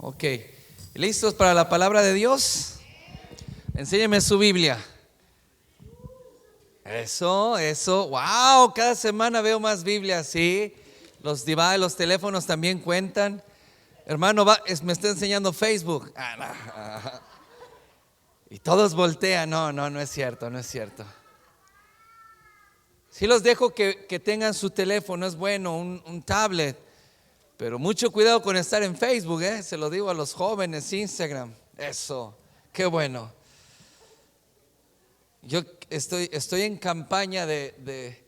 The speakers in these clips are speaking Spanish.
Ok, ¿listos para la palabra de Dios? Enséñeme su Biblia. Eso, wow, cada semana veo más Biblias, sí. Los devices, los teléfonos también cuentan. Hermano, me está enseñando Facebook. No. Y todos voltean, no es cierto, no es cierto. Sí los dejo que tengan su teléfono, es bueno, un tablet. Pero mucho cuidado con estar en Facebook, se lo digo a los jóvenes, Instagram. Eso, qué bueno. Yo estoy en campaña de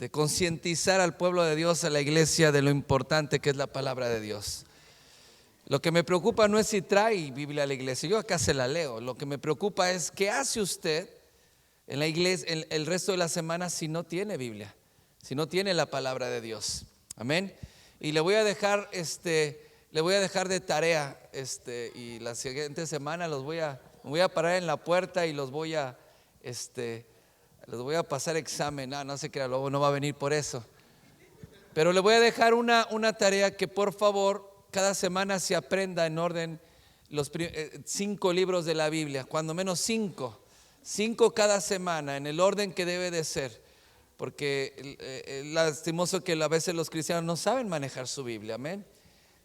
concientizar al pueblo de Dios, a la iglesia, de lo importante que es la palabra de Dios. Lo que me preocupa no es si trae Biblia a la iglesia, yo acá se la leo. Lo que me preocupa es qué hace usted en la iglesia el resto de la semana si no tiene Biblia, si no tiene la palabra de Dios. Amén. Y le voy a dejar de tarea y la siguiente semana me voy a parar en la puerta y les voy a pasar examen. No se crea, luego no va a venir por eso. Pero le voy a dejar una tarea que por favor cada semana se aprenda en orden los 5 libros de la Biblia, cuando menos 5 cada semana en el orden que debe de ser. Porque es lastimoso que a veces los cristianos no saben manejar su Biblia, amén.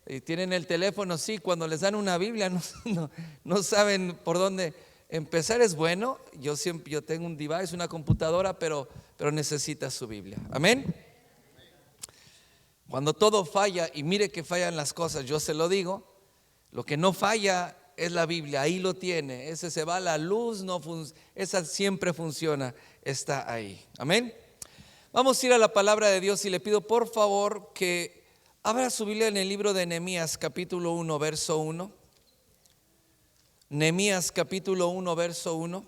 Y tienen el teléfono, sí, cuando les dan una Biblia no saben por dónde empezar. Es bueno, yo tengo un device, una computadora, pero necesita su Biblia, amén. Cuando todo falla, y mire que fallan las cosas, yo se lo digo, lo que no falla es la Biblia, ahí lo tiene. Ese se va a la luz, esa siempre funciona, está ahí, amén. Vamos a ir a la palabra de Dios y le pido por favor que abra su Biblia en el libro de Nehemías capítulo 1 verso 1. Nehemías capítulo 1 verso 1.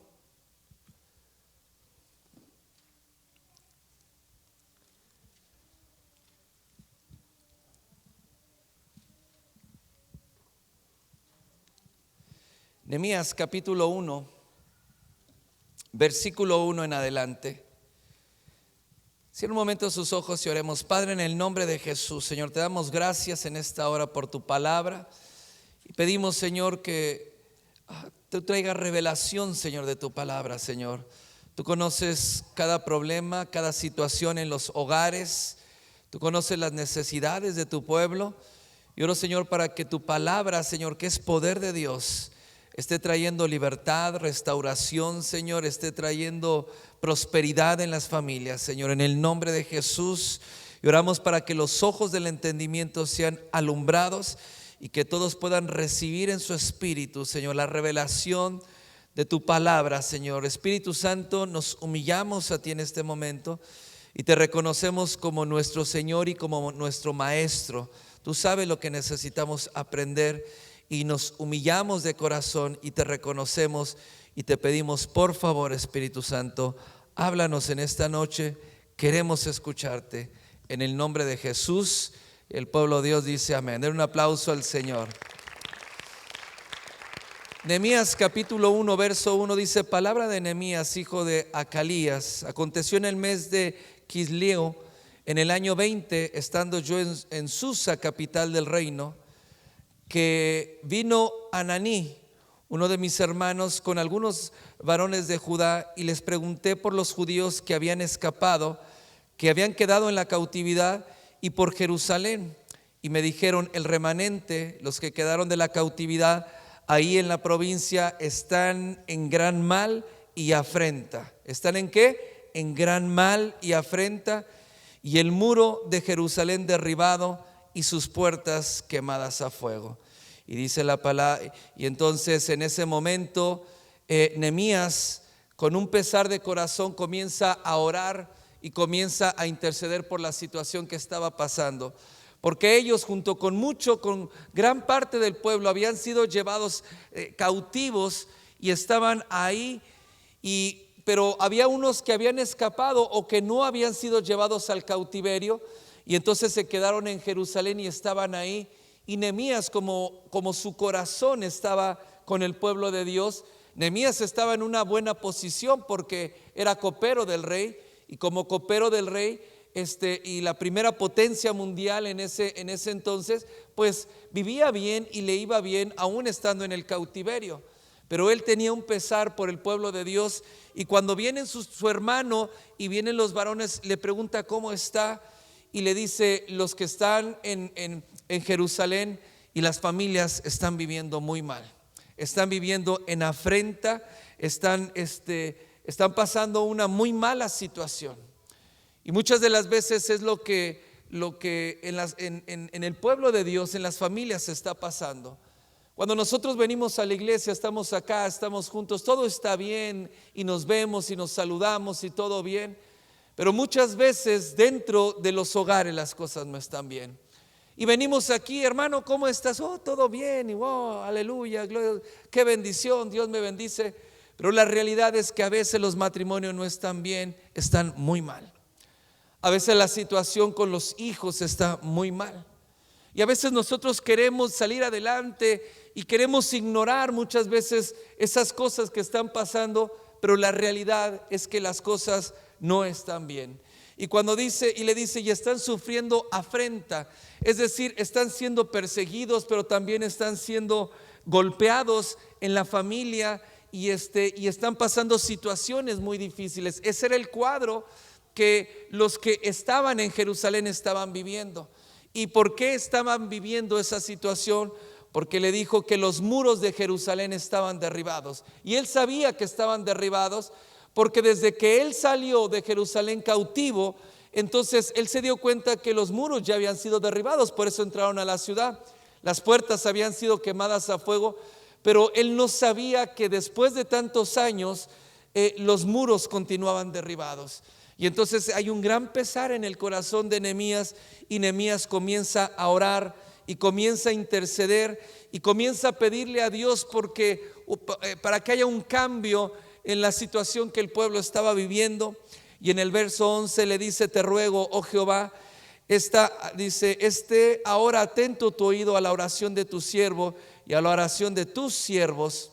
Nehemías capítulo 1 versículo 1 en adelante. Cierra un momento sus ojos y oremos. Padre, en el nombre de Jesús, Señor, te damos gracias en esta hora por tu palabra. Y pedimos, Señor, que tú traigas revelación, Señor, de tu palabra, Señor. Tú conoces cada problema, cada situación en los hogares. Tú conoces las necesidades de tu pueblo. Y oro, Señor, para que tu palabra, Señor, que es poder de Dios, esté trayendo libertad, restauración, Señor, esté trayendo prosperidad en las familias, Señor, en el nombre de Jesús. Y oramos para que los ojos del entendimiento sean alumbrados y que todos puedan recibir en su espíritu, Señor, la revelación de tu palabra, Señor. Espíritu Santo, nos humillamos a ti en este momento y te reconocemos como nuestro Señor y como nuestro Maestro. Tú sabes lo que necesitamos aprender y nos humillamos de corazón y te reconocemos y te pedimos, por favor, Espíritu Santo, háblanos en esta noche, queremos escucharte en el nombre de Jesús. El pueblo de Dios dice amén. Den un aplauso al Señor. Nehemías capítulo 1 verso 1 dice: palabra de Nehemías, hijo de Acalías. Aconteció en el mes de Quisleo, en el año 20, estando yo en Susa, capital del reino, que vino Ananí, uno de mis hermanos, con algunos varones de Judá, y les pregunté por los judíos que habían escapado, que habían quedado en la cautividad, y por Jerusalén. Y me dijeron: el remanente, los que quedaron de la cautividad ahí en la provincia, están en gran mal y afrenta. ¿Están en qué? En gran mal y afrenta, y el muro de Jerusalén derribado y sus puertas quemadas a fuego. Y dice la palabra, y entonces en ese momento Nehemías, con un pesar de corazón, comienza a orar y comienza a interceder por la situación que estaba pasando, porque ellos junto con gran parte del pueblo habían sido llevados cautivos y estaban ahí, pero había unos que habían escapado o que no habían sido llevados al cautiverio, y entonces se quedaron en Jerusalén y estaban ahí. Y Nehemías, como su corazón estaba con el pueblo de Dios, Nehemías estaba en una buena posición porque era copero del rey, y como copero del rey y la primera potencia mundial en ese entonces, pues vivía bien y le iba bien aún estando en el cautiverio. Pero él tenía un pesar por el pueblo de Dios, y cuando viene su hermano y vienen los varones, le pregunta cómo está, y le dice: los que están en Jerusalén y las familias están viviendo muy mal, están viviendo en afrenta, están pasando una muy mala situación. Y muchas de las veces es lo que en el pueblo de Dios, en las familias, está pasando. Cuando nosotros venimos a la iglesia, estamos acá, estamos juntos, todo está bien y nos vemos y nos saludamos y todo bien, pero muchas veces dentro de los hogares las cosas no están bien. Y venimos aquí: hermano, ¿cómo estás? Oh, todo bien, y wow, aleluya, gloria, qué bendición, Dios me bendice. Pero la realidad es que a veces los matrimonios no están bien, están muy mal. A veces la situación con los hijos está muy mal. Y a veces nosotros queremos salir adelante y queremos ignorar muchas veces esas cosas que están pasando, pero la realidad es que las cosas no están bien. Y cuando dice, y le dice: y están sufriendo afrenta, es decir, están siendo perseguidos, pero también están siendo golpeados en la familia, y están pasando situaciones muy difíciles. Ese era el cuadro que los que estaban en Jerusalén estaban viviendo. ¿Y por qué estaban viviendo esa situación? Porque le dijo que los muros de Jerusalén estaban derribados. Y él sabía que estaban derribados, porque desde que él salió de Jerusalén cautivo, entonces él se dio cuenta que los muros ya habían sido derribados. Por eso entraron a la ciudad. Las puertas habían sido quemadas a fuego, pero él no sabía que después de tantos años los muros continuaban derribados. Y entonces hay un gran pesar en el corazón de Nehemías, y Nehemías comienza a orar y comienza a interceder y comienza a pedirle a Dios para que haya un cambio en la situación que el pueblo estaba viviendo. Y en el verso 11 le dice: te ruego, oh Jehová, esté ahora atento tu oído a la oración de tu siervo y a la oración de tus siervos,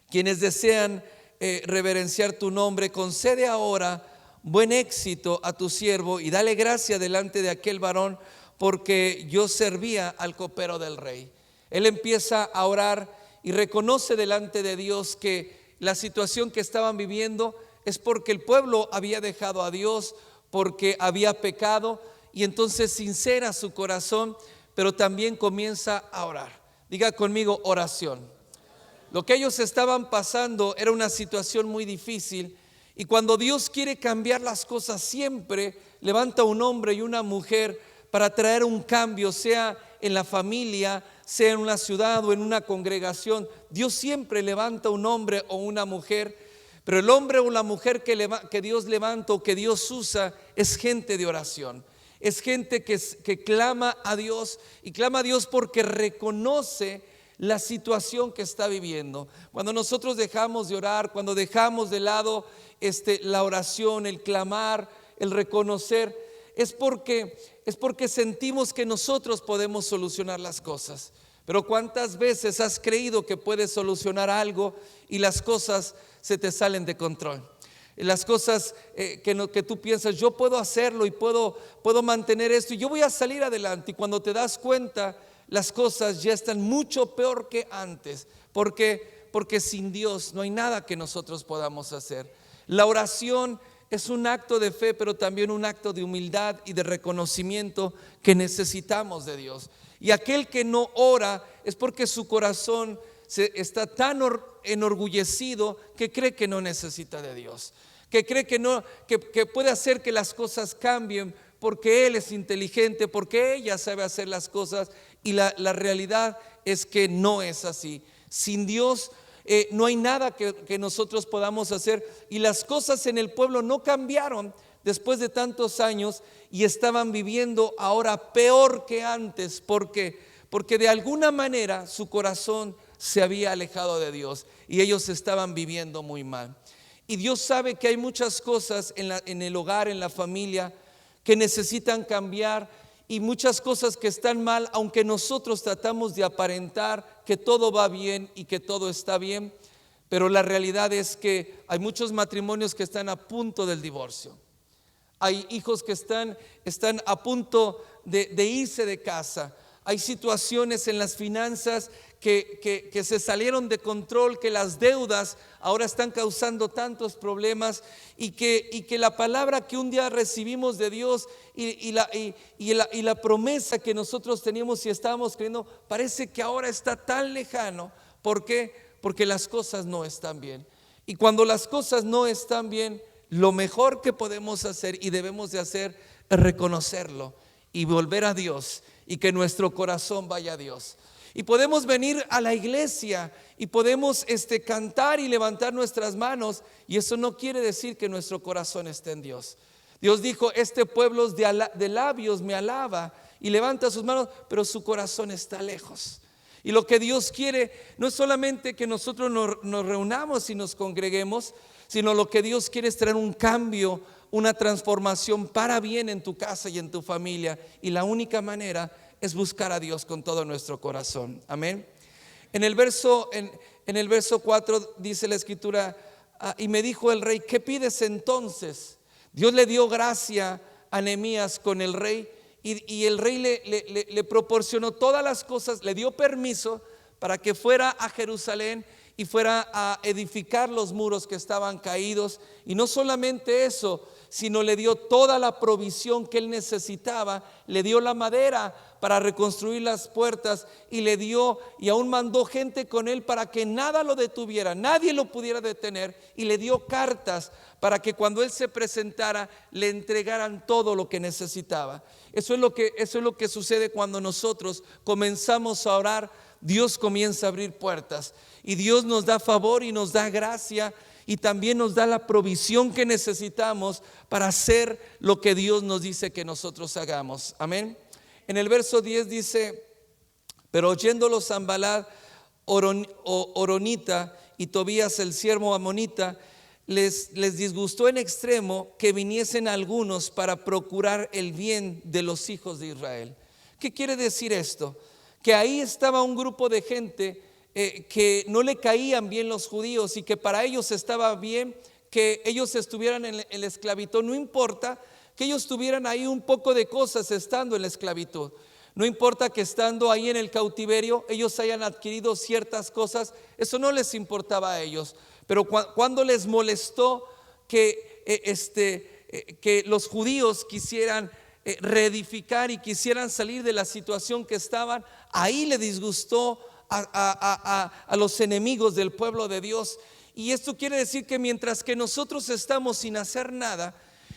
quienes desean reverenciar tu nombre. Concede ahora buen éxito a tu siervo y dale gracia delante de aquel varón, porque yo servía al copero del rey. Él empieza a orar y reconoce delante de Dios que la situación que estaban viviendo es porque el pueblo había dejado a Dios, porque había pecado, y entonces sincera su corazón, pero también comienza a orar. Diga conmigo: oración. Lo que ellos estaban pasando era una situación muy difícil. Y cuando Dios quiere cambiar las cosas, siempre levanta un hombre y una mujer para traer un cambio, sea en la familia, sea en una ciudad o en una congregación. Dios siempre levanta un hombre o una mujer, pero el hombre o la mujer que Dios levanta o que Dios usa es gente de oración. Es gente que clama a Dios, y clama a Dios porque reconoce la situación que está viviendo. Cuando nosotros dejamos de orar, cuando dejamos de lado la oración, el clamar, el reconocer, es porque sentimos que nosotros podemos solucionar las cosas. Pero ¿cuántas veces has creído que puedes solucionar algo y las cosas se te salen de control? Las cosas que tú piensas: yo puedo hacerlo y puedo mantener esto y yo voy a salir adelante, y cuando te das cuenta, las cosas ya están mucho peor que antes. Porque sin Dios no hay nada que nosotros podamos hacer. La oración es un acto de fe, pero también un acto de humildad y de reconocimiento que necesitamos de Dios. Y aquel que no ora es porque su corazón está tan enorgullecido que cree que no necesita de Dios, que cree que puede hacer que las cosas cambien porque él es inteligente, porque ella sabe hacer las cosas. Y la realidad es que no es así. Sin Dios no hay nada que nosotros podamos hacer. Y las cosas en el pueblo no cambiaron después de tantos años, y estaban viviendo ahora peor que antes. Porque de alguna manera su corazón se había alejado de Dios y ellos estaban viviendo muy mal. Y Dios sabe que hay muchas cosas en el hogar, en la familia, que necesitan cambiar, y muchas cosas que están mal, aunque nosotros tratamos de aparentar que todo va bien y que todo está bien. Pero la realidad es que hay muchos matrimonios que están a punto del divorcio, hay hijos que están a punto de irse de casa. Hay situaciones en las finanzas que se salieron de control, que las deudas ahora están causando tantos problemas, y que la palabra que un día recibimos de Dios y la promesa que nosotros teníamos y estábamos creyendo, parece que ahora está tan lejano. ¿Por qué? Porque las cosas no están bien. Y cuando las cosas no están bien, lo mejor que podemos hacer y debemos de hacer es reconocerlo y volver a Dios, y que nuestro corazón vaya a Dios. Y podemos venir a la iglesia y podemos cantar y levantar nuestras manos, y eso no quiere decir que nuestro corazón esté en Dios. Dios dijo: este pueblo de labios me alaba y levanta sus manos, pero su corazón está lejos. Y lo que Dios quiere no es solamente que nosotros nos reunamos y nos congreguemos, sino lo que Dios quiere es traer un cambio, una transformación para bien en tu casa y en tu familia. Y la única manera es buscar a Dios con todo nuestro corazón. Amén. En el verso 4 dice la escritura: y me dijo el rey, ¿qué pides entonces? Dios le dio gracia a Nehemías con el rey, y el rey le proporcionó todas las cosas, le dio permiso para que fuera a Jerusalén y fuera a edificar los muros que estaban caídos. Y no solamente eso, sino le dio toda la provisión que él necesitaba. Le dio la madera para reconstruir las puertas, y aún mandó gente con él para que nada lo detuviera, nadie lo pudiera detener, y le dio cartas para que cuando él se presentara le entregaran todo lo que necesitaba. Eso es lo que sucede cuando nosotros comenzamos a orar. Dios comienza a abrir puertas, y Dios nos da favor y nos da gracia, y también nos da la provisión que necesitamos para hacer lo que Dios nos dice que nosotros hagamos. Amén. En el verso 10 dice: pero oyéndolo Sanballat horonita y Tobías el siervo amonita, les disgustó en extremo que viniesen algunos para procurar el bien de los hijos de Israel. ¿Qué quiere decir esto? Que ahí estaba un grupo de gente que no le caían bien los judíos, y que para ellos estaba bien que ellos estuvieran en la esclavitud. No importa que ellos tuvieran ahí un poco de cosas estando en la esclavitud. No importa que estando ahí en el cautiverio ellos hayan adquirido ciertas cosas. Eso no les importaba a ellos. Pero cuando les molestó que los judíos quisieran reedificar y quisieran salir de la situación que estaban, ahí le disgustó a los enemigos del pueblo de Dios. Y esto quiere decir que mientras que nosotros estamos sin hacer nada,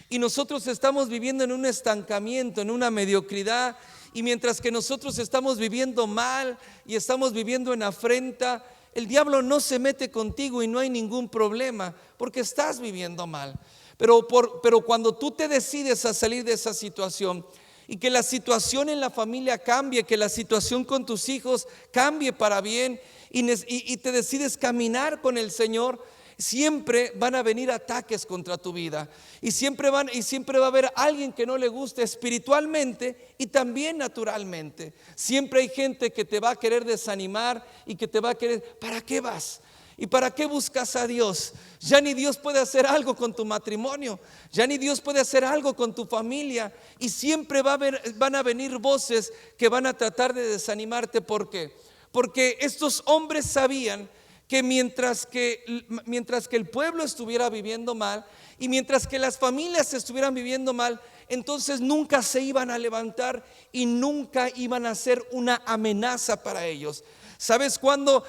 y nosotros estamos viviendo en un estancamiento, en una mediocridad, y mientras que nosotros estamos viviendo mal y estamos viviendo en afrenta, el diablo no se mete contigo y no hay ningún problema, porque estás viviendo mal. Pero cuando tú te decides a salir de esa situación, y que la situación en la familia cambie, que la situación con tus hijos cambie para bien, y te decides caminar con el Señor, siempre van a venir ataques contra tu vida, y siempre va a haber alguien que no le guste espiritualmente y también naturalmente. Siempre hay gente que te va a querer desanimar y que te va a querer: ¿para qué vas? ¿Y para qué buscas a Dios? Ya ni Dios puede hacer algo con tu matrimonio, ya ni Dios puede hacer algo con tu familia. Y siempre van a venir voces que van a tratar de desanimarte. ¿Por qué? Porque estos hombres sabían que mientras que el pueblo estuviera viviendo mal, y mientras que las familias estuvieran viviendo mal, entonces nunca se iban a levantar y nunca iban a ser una amenaza para ellos. ¿Sabes cuándo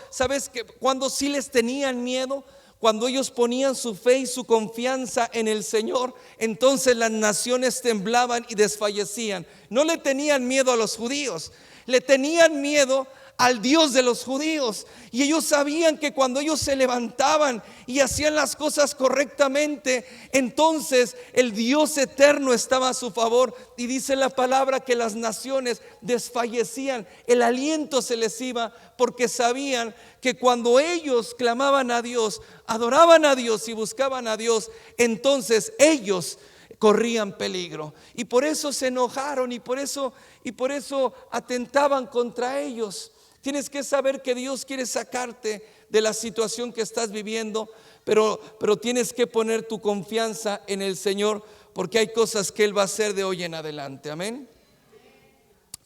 sí les tenían miedo? Cuando ellos ponían su fe y su confianza en el Señor, entonces las naciones temblaban y desfallecían. No le tenían miedo a los judíos, le tenían miedo al Dios de los judíos. Y ellos sabían que cuando ellos se levantaban y hacían las cosas correctamente, entonces el Dios eterno estaba a su favor. Y dice la palabra que las naciones desfallecían, el aliento se les iba, porque sabían que cuando ellos clamaban a Dios, adoraban a Dios y buscaban a Dios, entonces ellos corrían peligro. Y por eso se enojaron, y por eso atentaban contra ellos. Tienes que saber que Dios quiere sacarte de la situación que estás viviendo, pero tienes que poner tu confianza en el Señor, porque hay cosas que Él va a hacer de hoy en adelante. Amén.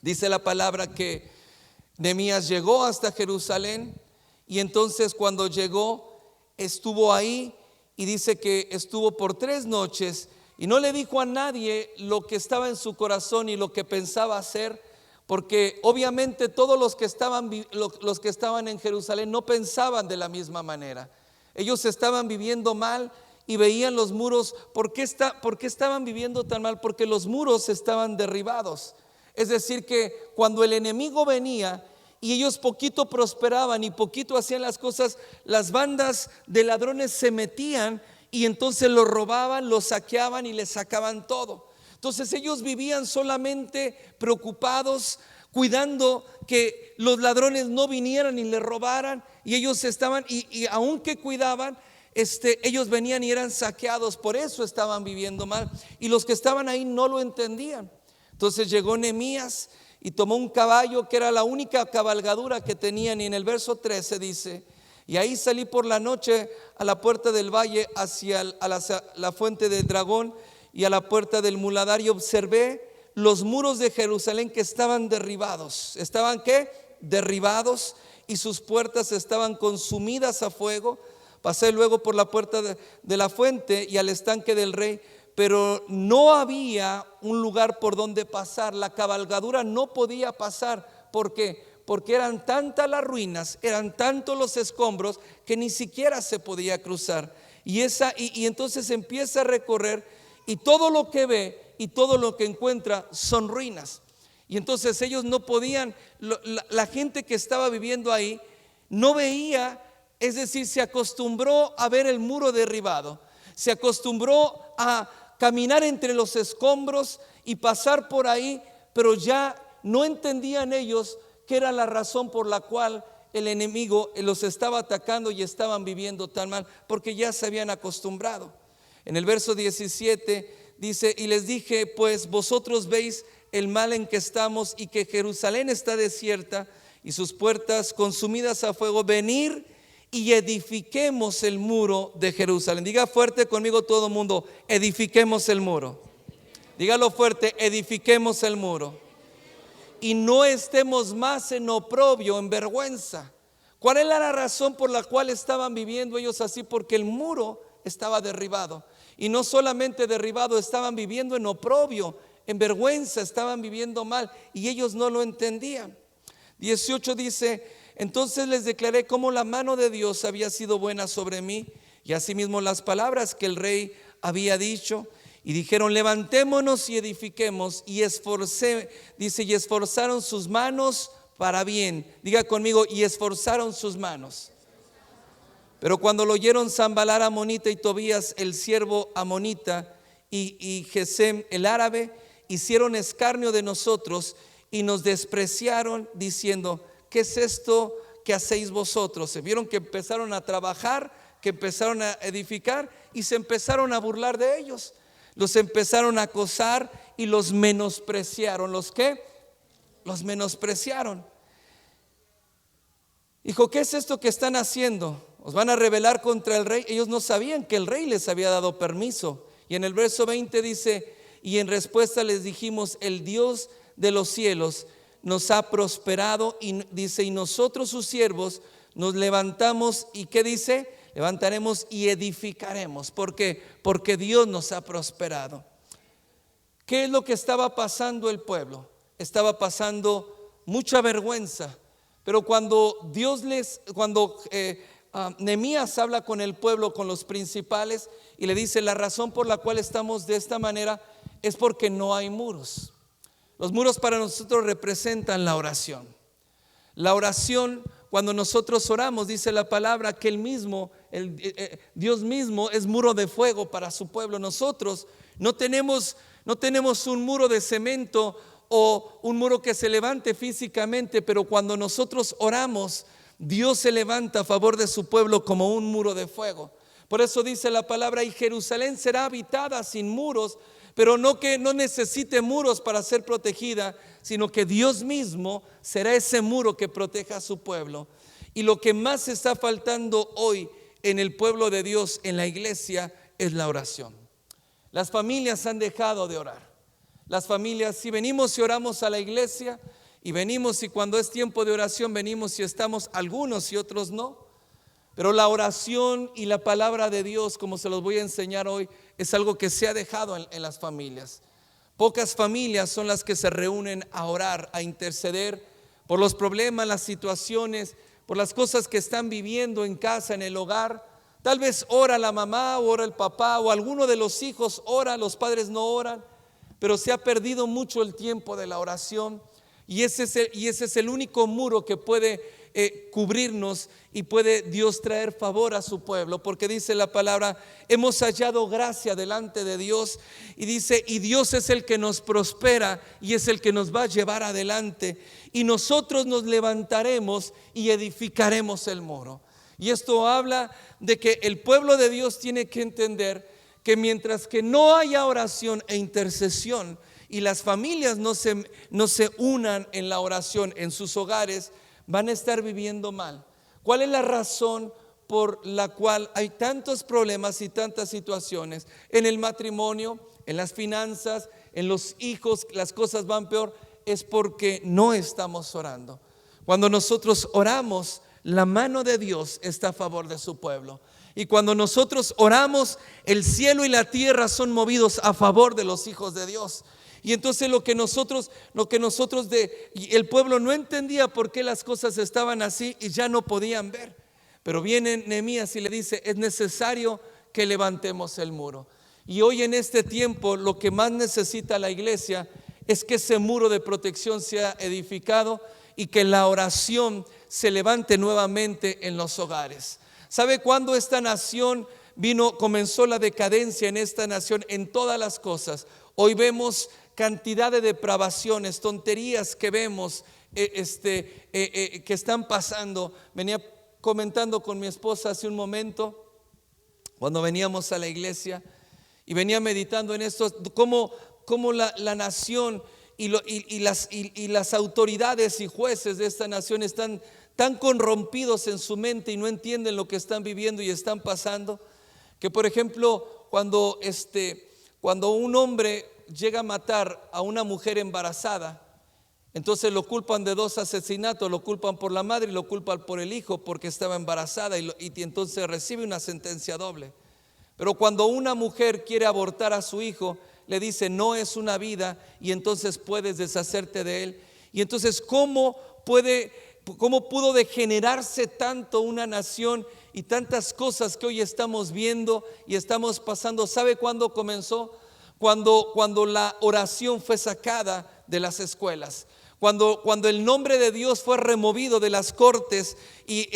Dice la palabra que Nehemías llegó hasta Jerusalén, y entonces cuando llegó estuvo ahí, y dice que estuvo por 3 noches y no le dijo a nadie lo que estaba en su corazón y lo que pensaba hacer, porque obviamente todos los que estaban en Jerusalén no pensaban de la misma manera. Ellos estaban viviendo mal y veían los muros. ¿Por qué estaban viviendo tan mal? Porque los muros estaban derribados. Es decir, que cuando el enemigo venía y ellos poquito prosperaban y poquito hacían las cosas, las bandas de ladrones se metían y entonces los robaban, los saqueaban y les sacaban todo. Entonces ellos vivían solamente preocupados, cuidando que los ladrones no vinieran y les robaran, y ellos estaban, y aunque cuidaban, ellos venían y eran saqueados. Por eso estaban viviendo mal, y los que estaban ahí no lo entendían. Entonces llegó Nehemías y tomó un caballo, que era la única cabalgadura que tenían, y en el verso 13 dice: y ahí salí por la noche a la puerta del valle hacia la fuente del dragón y a la puerta del muladar, y observé los muros de Jerusalén que estaban derribados. ¿Estaban qué? Derribados, y sus puertas estaban consumidas a fuego. Pasé luego por la puerta de la fuente y al estanque del rey, pero no había un lugar por donde pasar. La cabalgadura no podía pasar. ¿Por qué? Porque eran tantas las ruinas, eran tantos los escombros, que ni siquiera se podía cruzar. Y entonces empieza a recorrer, y todo lo que ve y todo lo que encuentra son ruinas. Y entonces ellos no podían, la gente que estaba viviendo ahí no veía, es decir, se acostumbró a ver el muro derribado, se acostumbró a caminar entre los escombros y pasar por ahí, pero ya no entendían ellos que era la razón por la cual el enemigo los estaba atacando y estaban viviendo tan mal, porque ya se habían acostumbrado. En el verso 17 dice: y les dije, pues vosotros veis el mal en que estamos y que Jerusalén está desierta y sus puertas consumidas a fuego. Venir y edifiquemos el muro de Jerusalén. Diga fuerte conmigo todo el mundo: edifiquemos el muro. Dígalo fuerte: edifiquemos el muro. Y no estemos más en oprobio, en vergüenza. ¿Cuál era la razón por la cual estaban viviendo ellos así? Porque el muro estaba derribado. Y no solamente derribado, estaban viviendo en oprobio, en vergüenza, estaban viviendo mal, y ellos no lo entendían. 18 dice: entonces les declaré cómo la mano de Dios había sido buena sobre mí, y asimismo las palabras que el rey había dicho. Y dijeron: levantémonos y edifiquemos. Y y esforzaron sus manos para bien. Diga conmigo: y esforzaron sus manos. Pero cuando lo oyeron Sanballat amonita y Tobías el siervo amonita y Gesem el árabe, hicieron escarnio de nosotros y nos despreciaron, diciendo: ¿qué es esto que hacéis vosotros? Se vieron que empezaron a trabajar, que empezaron a edificar, y se empezaron a burlar de ellos. Los empezaron a acosar y los menospreciaron. ¿Los qué? Los menospreciaron. Dijo: ¿qué es esto que están haciendo? ¿Os van a rebelar contra el rey? Ellos no sabían que el rey les había dado permiso. Y en el verso 20 dice: y en respuesta les dijimos: el Dios de los cielos nos ha prosperado, y dice: y nosotros sus siervos nos levantamos, y ¿qué dice? Levantaremos y edificaremos. ¿Por qué? Porque Dios nos ha prosperado. ¿Qué es lo que estaba pasando el pueblo? Estaba pasando mucha vergüenza. Pero cuando Nehemías habla con el pueblo, con los principales, y le dice: la razón por la cual estamos de esta manera es porque no hay muros. Los muros para nosotros representan la oración. La oración, cuando nosotros oramos, dice la palabra que Dios mismo es muro de fuego para su pueblo. Nosotros no tenemos un muro de cemento o un muro que se levante físicamente, pero cuando nosotros oramos, Dios se levanta a favor de su pueblo como un muro de fuego. Por eso dice la palabra: y Jerusalén será habitada sin muros, pero no que no necesite muros para ser protegida, sino que Dios mismo será ese muro que proteja a su pueblo. Y lo que más está faltando hoy en el pueblo de Dios, en la iglesia, es la oración. Las familias han dejado de orar. Las familias, si venimos y oramos a la iglesia, y venimos y cuando es tiempo de oración venimos y estamos algunos y otros no. Pero la oración y la palabra de Dios, como se los voy a enseñar hoy, es algo que se ha dejado en las familias. Pocas familias son las que se reúnen a orar, a interceder por los problemas, las situaciones, por las cosas que están viviendo en casa, en el hogar. Tal vez ora la mamá, o ora el papá, o alguno de los hijos ora, los padres no oran, pero se ha perdido mucho el tiempo de la oración. Y ese es el único muro que puede cubrirnos y puede Dios traer favor a su pueblo, porque dice la palabra: hemos hallado gracia delante de Dios, y dice, y Dios es el que nos prospera y es el que nos va a llevar adelante, y nosotros nos levantaremos y edificaremos el muro. Y esto habla de que el pueblo de Dios tiene que entender que mientras que no haya oración e intercesión, y las familias no se unan en la oración en sus hogares, van a estar viviendo mal. ¿Cuál es la razón por la cual hay tantos problemas y tantas situaciones? En el matrimonio, en las finanzas, en los hijos, las cosas van peor. Es porque no estamos orando. Cuando nosotros oramos, la mano de Dios está a favor de su pueblo. Y cuando nosotros oramos, el cielo y la tierra son movidos a favor de los hijos de Dios. Y entonces el pueblo no entendía por qué las cosas estaban así y ya no podían ver. Pero viene Nehemías y le dice: es necesario que levantemos el muro. Y hoy en este tiempo lo que más necesita la iglesia es que ese muro de protección sea edificado y que la oración se levante nuevamente en los hogares. ¿Sabe cuándo esta nación comenzó la decadencia en esta nación? En todas las cosas. Hoy vemos cantidad de depravaciones, tonterías que vemos que están pasando. Venía comentando con mi esposa hace un momento, cuando veníamos a la iglesia, y venía meditando en esto, cómo la nación y las autoridades y jueces de esta nación están tan corrompidos en su mente y no entienden lo que están viviendo y están pasando, que por ejemplo cuando un hombre llega a matar a una mujer embarazada, entonces lo culpan de 2 asesinatos, lo culpan por la madre y lo culpan por el hijo porque estaba embarazada, y entonces recibe una sentencia doble. Pero cuando una mujer quiere abortar a su hijo, le dice: no es una vida, y entonces puedes deshacerte de él. Y entonces ¿cómo pudo degenerarse tanto una nación y tantas cosas que hoy estamos viendo y estamos pasando? ¿Sabe cuándo comenzó? Cuando la oración fue sacada de las escuelas, cuando el nombre de Dios fue removido de las cortes y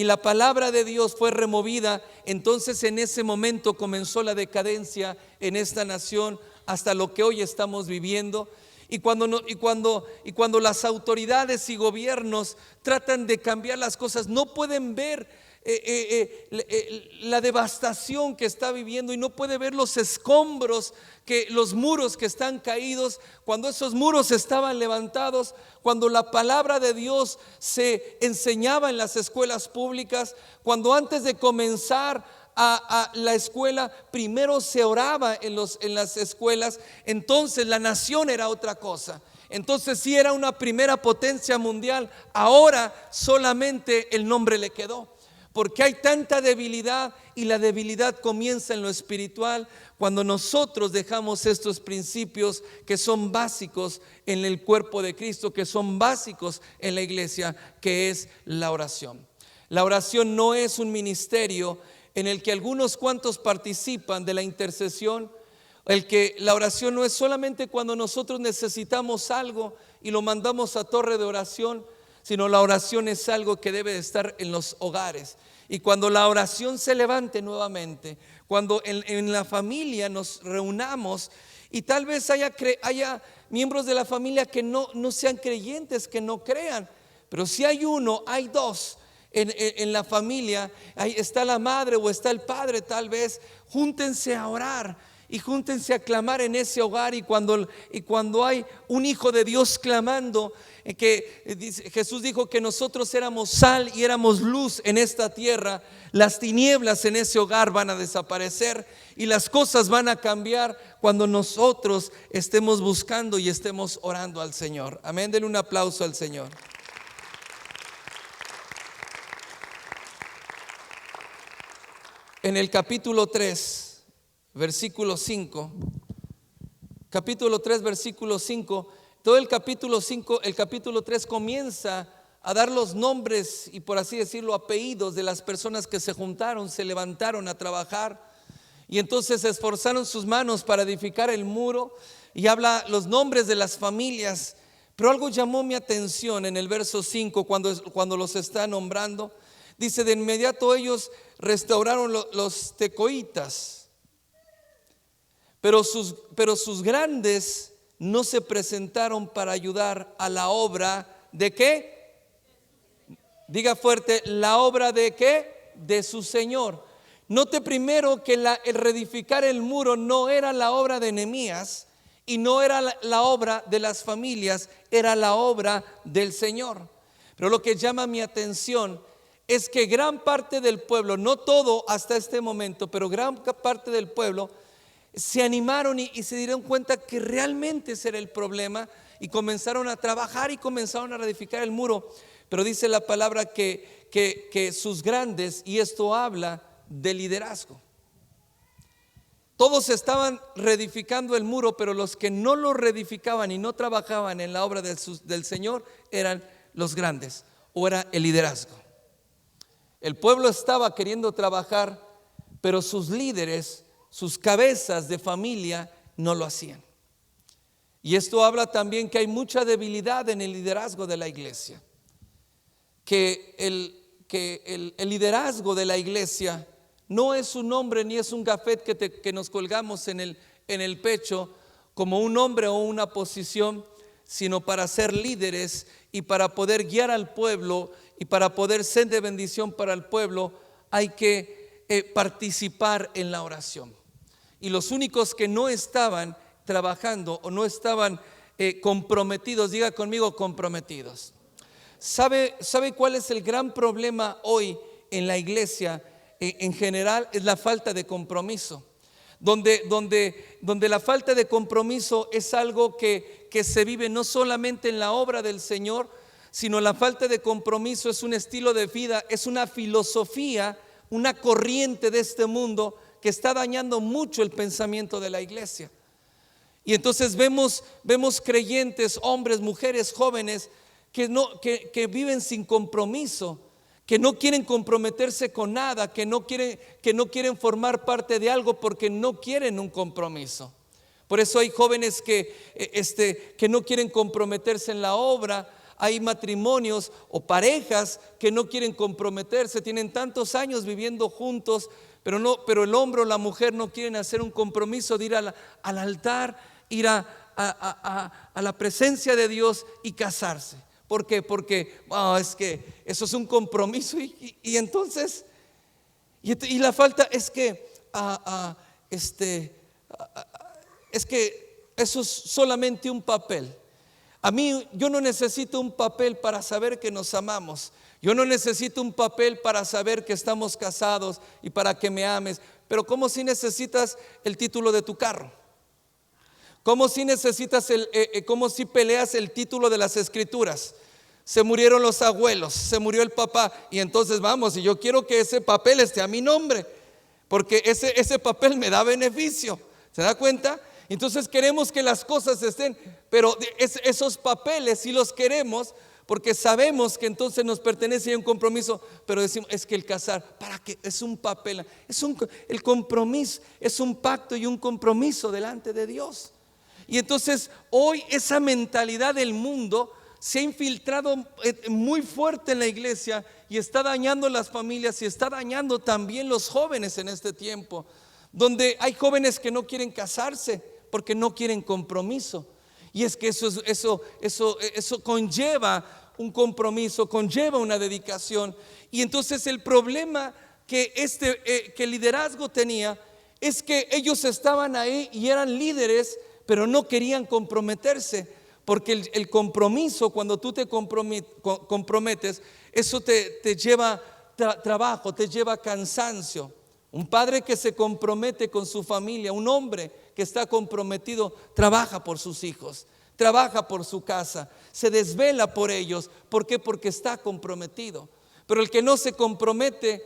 la palabra de Dios fue removida, entonces en ese momento comenzó la decadencia en esta nación hasta lo que hoy estamos viviendo. Y cuando las autoridades y gobiernos tratan de cambiar las cosas, no pueden ver la devastación que está viviendo, y no puede ver los escombros, los muros que están caídos, cuando esos muros estaban levantados, cuando la palabra de Dios se enseñaba en las escuelas públicas, cuando antes de comenzar a la escuela primero se oraba en las escuelas, entonces la nación era otra cosa. Entonces sí era una primera potencia mundial. Ahora solamente el nombre le quedó, porque hay tanta debilidad, y la debilidad comienza en lo espiritual cuando nosotros dejamos estos principios que son básicos en el cuerpo de Cristo, que son básicos en la iglesia, que es la oración. La oración no es un ministerio en el que algunos cuantos participan de la intercesión. La oración no es solamente cuando nosotros necesitamos algo y lo mandamos a torre de oración, sino la oración es algo que debe de estar en los hogares. Y cuando la oración se levante nuevamente, cuando en la familia nos reunamos, y tal vez haya miembros de la familia que no sean creyentes, que no crean, pero si hay uno, hay dos en la familia, ahí está la madre o está el padre, tal vez júntense a orar. y júntense a clamar en ese hogar. Y cuando hay un hijo de Dios clamando, Jesús dijo que nosotros éramos sal y éramos luz en esta tierra, las tinieblas en ese hogar van a desaparecer y las cosas van a cambiar cuando nosotros estemos buscando y estemos orando al Señor. Amén, denle un aplauso al Señor. En el capítulo 3, versículo 5, capítulo 3, versículo 5, todo el capítulo 5, el capítulo 3 comienza a dar los nombres y, por así decirlo, apellidos de las personas que se juntaron, se levantaron a trabajar y entonces se esforzaron sus manos para edificar el muro, y habla los nombres de las familias. Pero algo llamó mi atención en el verso 5 cuando los está nombrando. Dice: de inmediato ellos restauraron los tecoitas, pero sus grandes no se presentaron para ayudar a la obra de ¿qué? Diga fuerte: la obra de ¿qué? De su Señor. Note primero que el reedificar el muro no era la obra de Nehemías y no era la obra de las familias, era la obra del Señor. Pero lo que llama mi atención es que gran parte del pueblo, no todo hasta este momento, pero gran parte del pueblo se animaron y se dieron cuenta que realmente ese era el problema, y comenzaron a trabajar y comenzaron a reedificar el muro. Pero dice la palabra que sus grandes, y esto habla de liderazgo, todos estaban reedificando el muro, pero los que no lo reedificaban y no trabajaban en la obra del Señor eran los grandes, o era el liderazgo. El pueblo estaba queriendo trabajar, pero sus líderes, sus cabezas de familia no lo hacían. Y esto habla también que hay mucha debilidad en el liderazgo de la iglesia. Que el liderazgo de la iglesia no es un hombre ni es un gafet que nos colgamos en el pecho como un hombre o una posición, sino para ser líderes y para poder guiar al pueblo y para poder ser de bendición para el pueblo. Hay que participar en la oración. Y los únicos que no estaban trabajando o no estaban comprometidos, diga conmigo: comprometidos. ¿Sabe cuál es el gran problema hoy en la iglesia en general? Es la falta de compromiso. Donde la falta de compromiso es algo que se vive no solamente en la obra del Señor, sino la falta de compromiso es un estilo de vida, es una filosofía, una corriente de este mundo que está dañando mucho el pensamiento de la iglesia. Y entonces vemos creyentes, hombres, mujeres, jóvenes que viven sin compromiso, que no quieren comprometerse con nada, que no quieren formar parte de algo porque no quieren un compromiso. Por eso hay jóvenes que no quieren comprometerse en la obra. Hay matrimonios o parejas que no quieren comprometerse, tienen tantos años viviendo juntos, pero el hombre o la mujer no quieren hacer un compromiso de ir al altar, ir a la presencia de Dios y casarse. ¿Por qué? Porque es que eso es un compromiso y entonces la falta es que es que eso es solamente un papel. Yo no necesito un papel para saber que nos amamos. Yo no necesito un papel para saber que estamos casados y para que me ames. Pero ¿cómo si necesitas el título de tu carro? ¿Cómo si necesitas cómo si peleas el título de las escrituras? Se murieron los abuelos, se murió el papá, y entonces vamos, y yo quiero que ese papel esté a mi nombre, porque ese papel me da beneficio. ¿Se da cuenta? Entonces queremos que las cosas estén, pero esos papeles sí los queremos porque sabemos que entonces nos pertenece a un compromiso, pero decimos: es que el casar, ¿para qué? Es un papel, el compromiso es un pacto y un compromiso delante de Dios. Y entonces hoy esa mentalidad del mundo se ha infiltrado muy fuerte en la iglesia y está dañando las familias y está dañando también los jóvenes en este tiempo, donde hay jóvenes que no quieren casarse porque no quieren compromiso. Y es que eso conlleva un compromiso, conlleva una dedicación. Y entonces el problema que el liderazgo tenía es que ellos estaban ahí y eran líderes, pero no querían comprometerse, porque el compromiso, cuando tú te comprometes, eso te lleva trabajo, te lleva cansancio. Un padre que se compromete con su familia, un hombre que está comprometido, trabaja por sus hijos, trabaja por su casa, se desvela por ellos. ¿Por qué? Porque está comprometido. Pero el que no se compromete,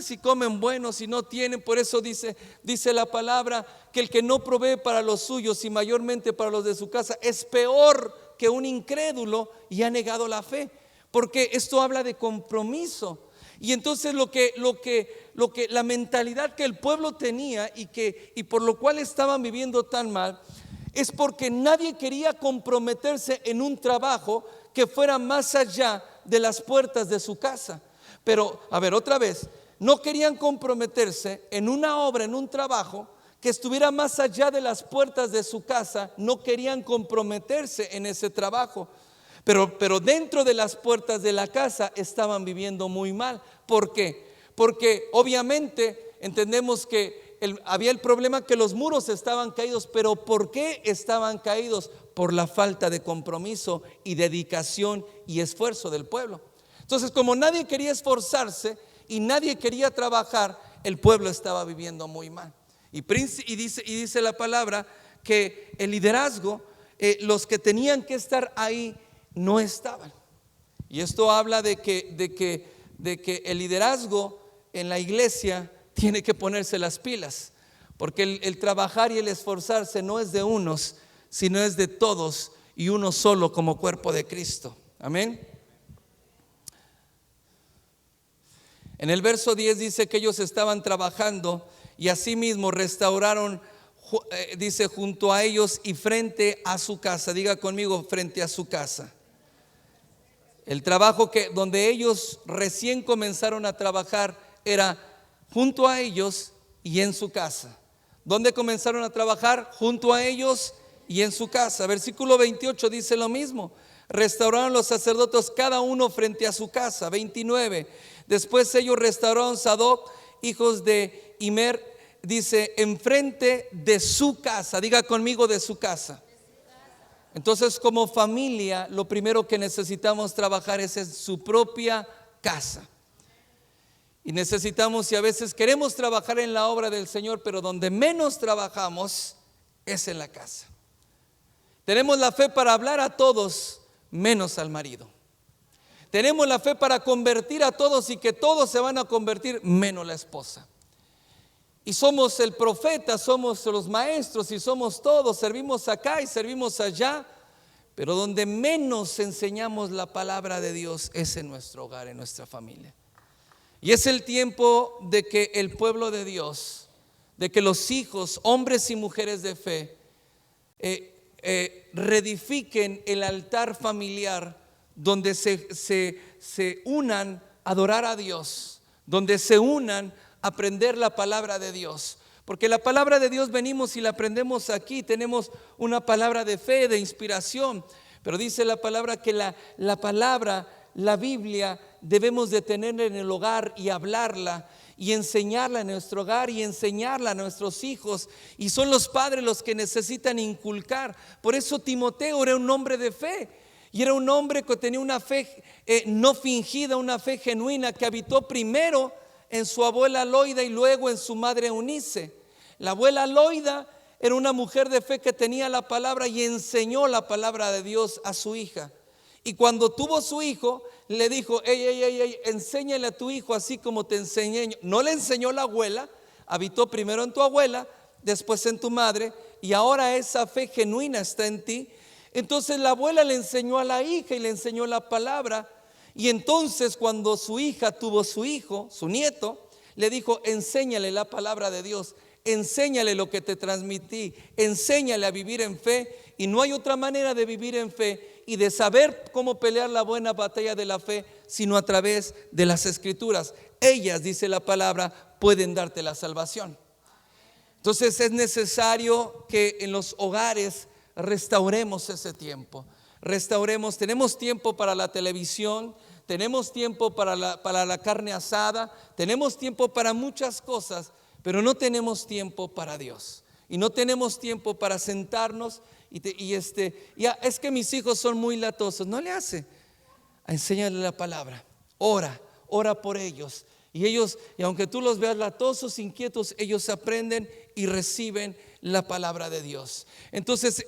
si comen bueno, si no tienen, por eso dice la palabra que el que no provee para los suyos y mayormente para los de su casa es peor que un incrédulo y ha negado la fe, porque esto habla de compromiso. Y entonces la mentalidad que el pueblo tenía y por lo cual estaban viviendo tan mal, es porque nadie quería comprometerse en un trabajo que fuera más allá de las puertas de su casa. Pero, a ver, otra vez, no querían comprometerse en una obra, en un trabajo que estuviera más allá de las puertas de su casa. No querían comprometerse en ese trabajo. Pero dentro de las puertas de la casa estaban viviendo muy mal. ¿Por qué? Porque obviamente entendemos que había el problema que los muros estaban caídos. Pero ¿por qué estaban caídos? Por la falta de compromiso y dedicación y esfuerzo del pueblo. Entonces, como nadie quería esforzarse y nadie quería trabajar, el pueblo estaba viviendo muy mal. Y dice la palabra que el liderazgo, los que tenían que estar ahí, no estaban. Y esto habla de que el liderazgo en la iglesia tiene que ponerse las pilas, porque el trabajar y el esforzarse no es de unos, sino es de todos y uno solo como cuerpo de Cristo. Amén. En el verso 10 dice que ellos estaban trabajando y asimismo restauraron, dice, junto a ellos y frente a su casa. Diga conmigo, frente a su casa. El trabajo donde ellos recién comenzaron a trabajar era junto a ellos y en su casa. ¿Dónde comenzaron a trabajar? Junto a ellos y en su casa. Versículo 28 dice lo mismo. Restauraron los sacerdotes cada uno frente a su casa. 29. Después ellos restauraron Sadoc, hijos de Imer, dice, enfrente de su casa. Diga conmigo, de su casa. Entonces, como familia, lo primero que necesitamos trabajar es en su propia casa. Y necesitamos, y a veces queremos trabajar en la obra del Señor, pero donde menos trabajamos es en la casa. Tenemos la fe para hablar a todos, menos al marido. Tenemos la fe para convertir a todos y que todos se van a convertir, menos la esposa. Y somos el profeta, somos los maestros y somos todos, servimos acá y servimos allá, pero donde menos enseñamos la palabra de Dios es en nuestro hogar, en nuestra familia. Y es el tiempo de que el pueblo de Dios, de que los hijos, hombres y mujeres de fe, reedifiquen el altar familiar donde se unan a adorar a Dios, donde se unan a aprender la palabra de Dios. Porque la palabra de Dios venimos y la aprendemos aquí, tenemos una palabra de fe, de inspiración, pero dice la palabra que la palabra, la Biblia, debemos de tenerla en el hogar y hablarla y enseñarla en nuestro hogar y enseñarla a nuestros hijos, y son los padres los que necesitan inculcar. Por eso Timoteo era un hombre de fe, y era un hombre que tenía una fe no fingida, una fe genuina, que habitó primero en su abuela Loida y luego en su madre Eunice. La abuela Loida era una mujer de fe que tenía la palabra y enseñó la palabra de Dios a su hija. Y cuando tuvo su hijo, le dijo, enséñale a tu hijo así como te enseñé. No le enseñó la abuela, habitó primero en tu abuela, después en tu madre, y ahora esa fe genuina está en ti. Entonces la abuela le enseñó a la hija y le enseñó la palabra. Y entonces cuando su hija tuvo su hijo, su nieto, le dijo, enséñale la palabra de Dios, enséñale lo que te transmití, enséñale a vivir en fe. Y no hay otra manera de vivir en fe y de saber cómo pelear la buena batalla de la fe, sino a través de las escrituras. Ellas, dice la palabra, pueden darte la salvación. Entonces es necesario que en los hogares restauremos ese tiempo. Restauremos, tenemos tiempo para la televisión, tenemos tiempo para la carne asada, tenemos tiempo para muchas cosas, pero no tenemos tiempo para Dios. Y no tenemos tiempo para sentarnos es que mis hijos son muy latosos. No le hace. Enséñale la palabra. Ora por ellos. Y aunque tú los veas latosos, inquietos, ellos aprenden y reciben la palabra de Dios. Entonces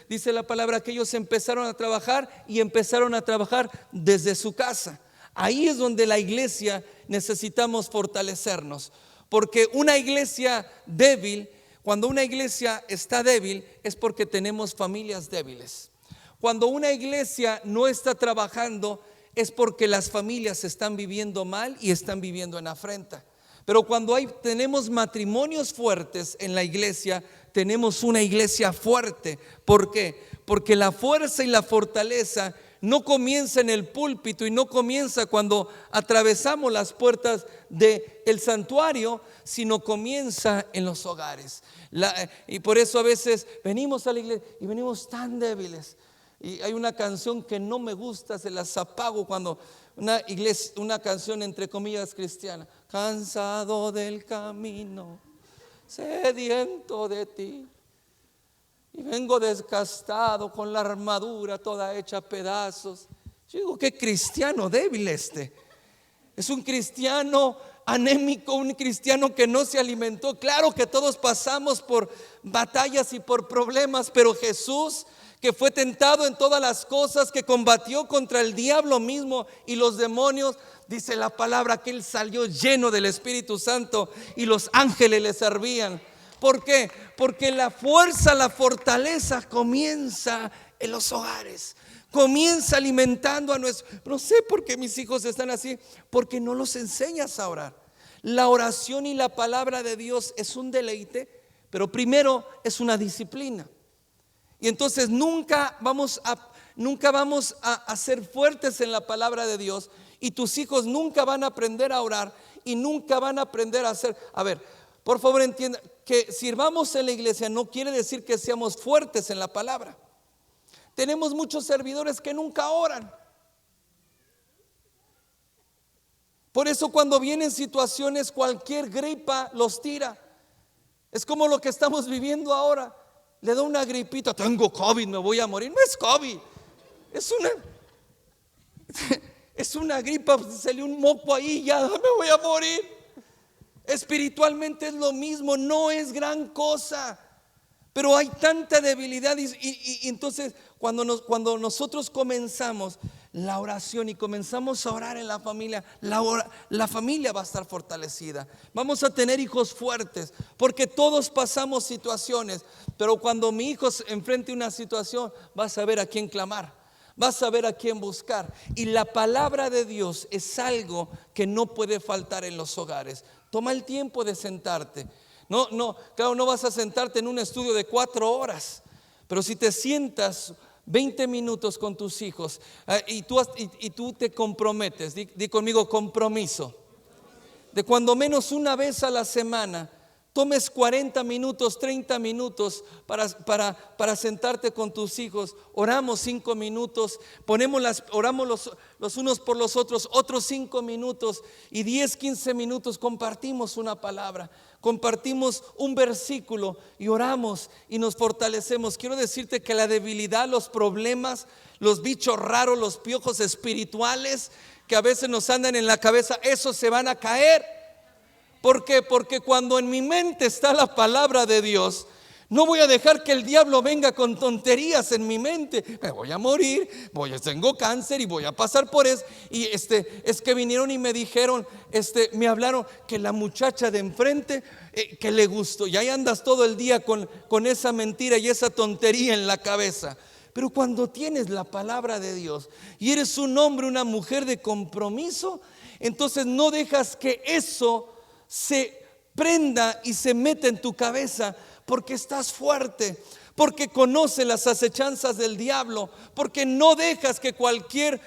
dice la palabra que ellos empezaron a trabajar y empezaron a trabajar desde su casa. Ahí es donde la iglesia necesitamos fortalecernos, porque una iglesia débil, cuando una iglesia está débil, es porque tenemos familias débiles. Cuando una iglesia no está trabajando, es porque las familias están viviendo mal y están viviendo en afrenta. Pero cuando tenemos matrimonios fuertes en la iglesia, tenemos una iglesia fuerte. ¿Por qué? Porque la fuerza y la fortaleza no comienza en el púlpito y no comienza cuando atravesamos las puertas del santuario, sino comienza en los hogares. Y por eso a veces venimos a la iglesia y venimos tan débiles. Y hay una canción que no me gusta, se las apago cuando una canción entre comillas cristiana. Cansado del camino, sediento de ti, y vengo desgastado con la armadura toda hecha pedazos. Yo digo, qué cristiano débil este. Es un cristiano anémico, un cristiano que no se alimentó. Claro que todos pasamos por batallas y por problemas, pero Jesús, que fue tentado en todas las cosas, que combatió contra el diablo mismo y los demonios, dice la palabra que Él salió lleno del Espíritu Santo y los ángeles le servían. ¿Por qué? Porque la fuerza, la fortaleza comienza en los hogares. Comienza alimentando a nuestros. No sé por qué mis hijos están así, porque no los enseñas a orar. La oración y la palabra de Dios es un deleite, pero primero es una disciplina. Y entonces nunca vamos a ser fuertes en la palabra de Dios, y tus hijos nunca van a aprender a orar y nunca van a aprender a hacer. A ver, por favor entienda que sirvamos en la iglesia no quiere decir que seamos fuertes en la palabra. Tenemos muchos servidores que nunca oran. Por eso cuando vienen situaciones, cualquier gripa los tira. Es como lo que estamos viviendo ahora. Le da una gripita, tengo COVID, me voy a morir. No es COVID, es una gripa, salió un moco ahí, ya me voy a morir. Espiritualmente es lo mismo, no es gran cosa, pero hay tanta debilidad. Y entonces cuando nosotros comenzamos la oración y comenzamos a orar en la familia, la familia va a estar fortalecida. Vamos a tener hijos fuertes, porque todos pasamos situaciones. Pero cuando mi hijo enfrente una situación, va a saber a quién clamar, va a saber a quién buscar. Y la palabra de Dios es algo que no puede faltar en los hogares. Toma el tiempo de sentarte. Claro, no vas a sentarte en un estudio de 4 horas, pero si te sientas 20 minutos con tus hijos y tú te comprometes, di conmigo compromiso, de cuando menos una vez a la semana tomes 40 minutos, 30 minutos para sentarte con tus hijos. Oramos 5 minutos, oramos los unos por los otros, otros 5 minutos, y 10, 15 minutos compartimos una palabra, compartimos un versículo y oramos y nos fortalecemos. Quiero decirte que la debilidad, los problemas, los bichos raros, los piojos espirituales que a veces nos andan en la cabeza, esos se van a caer. ¿Por qué? Porque cuando en mi mente está la palabra de Dios, no voy a dejar que el diablo venga con tonterías en mi mente. Me voy a morir, tengo cáncer y voy a pasar por eso. Y es que vinieron y me dijeron, me hablaron que la muchacha de enfrente que le gustó. Y ahí andas todo el día con esa mentira y esa tontería en la cabeza. Pero cuando tienes la palabra de Dios y eres un hombre, una mujer de compromiso, entonces no dejas que eso se prenda y se meta en tu cabeza, porque estás fuerte, porque conoces las acechanzas del diablo, porque no dejas que cualquier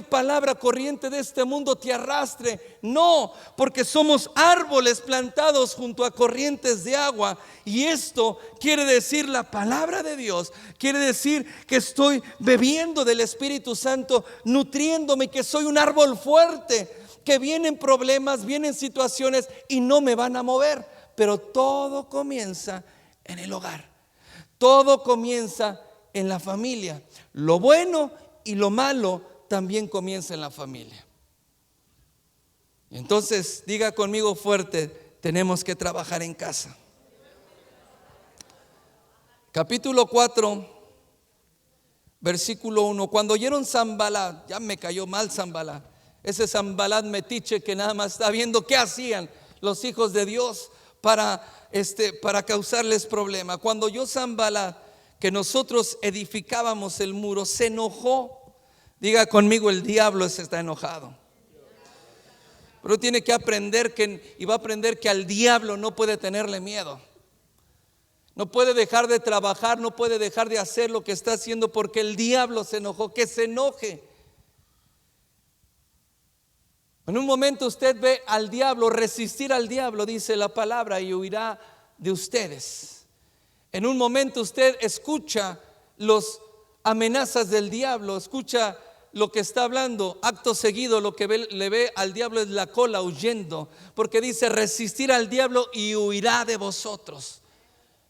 palabra corriente de este mundo te arrastre. No, porque somos árboles plantados junto a corrientes de agua, y esto quiere decir, la palabra de Dios quiere decir que estoy bebiendo del Espíritu Santo, nutriéndome, que soy un árbol fuerte. que vienen problemas, vienen situaciones y no me van a mover. Pero todo comienza en el hogar. Todo comienza en la familia. Lo bueno y lo malo también comienza en la familia. Entonces, diga conmigo fuerte: tenemos que trabajar en casa. Capítulo 4, versículo 1. Cuando oyeron Sanbalat, ya me cayó mal Sanbalat, ese Sanbalat metiche que nada más está viendo qué hacían los hijos de Dios para causarles problema. Cuando oyó Sanbalat que nosotros edificábamos el muro, se enojó. Diga conmigo: el diablo está enojado. Pero tiene que aprender y va a aprender que al diablo no puede tenerle miedo. No puede dejar de trabajar, no puede dejar de hacer lo que está haciendo porque el diablo se enojó. Que se enoje. En un momento usted ve al diablo, resistir al diablo, dice la palabra, y huirá de ustedes. En un momento usted escucha las amenazas del diablo, escucha lo que está hablando. Acto seguido lo que le ve al diablo es la cola huyendo, porque dice: resistir al diablo y huirá de vosotros.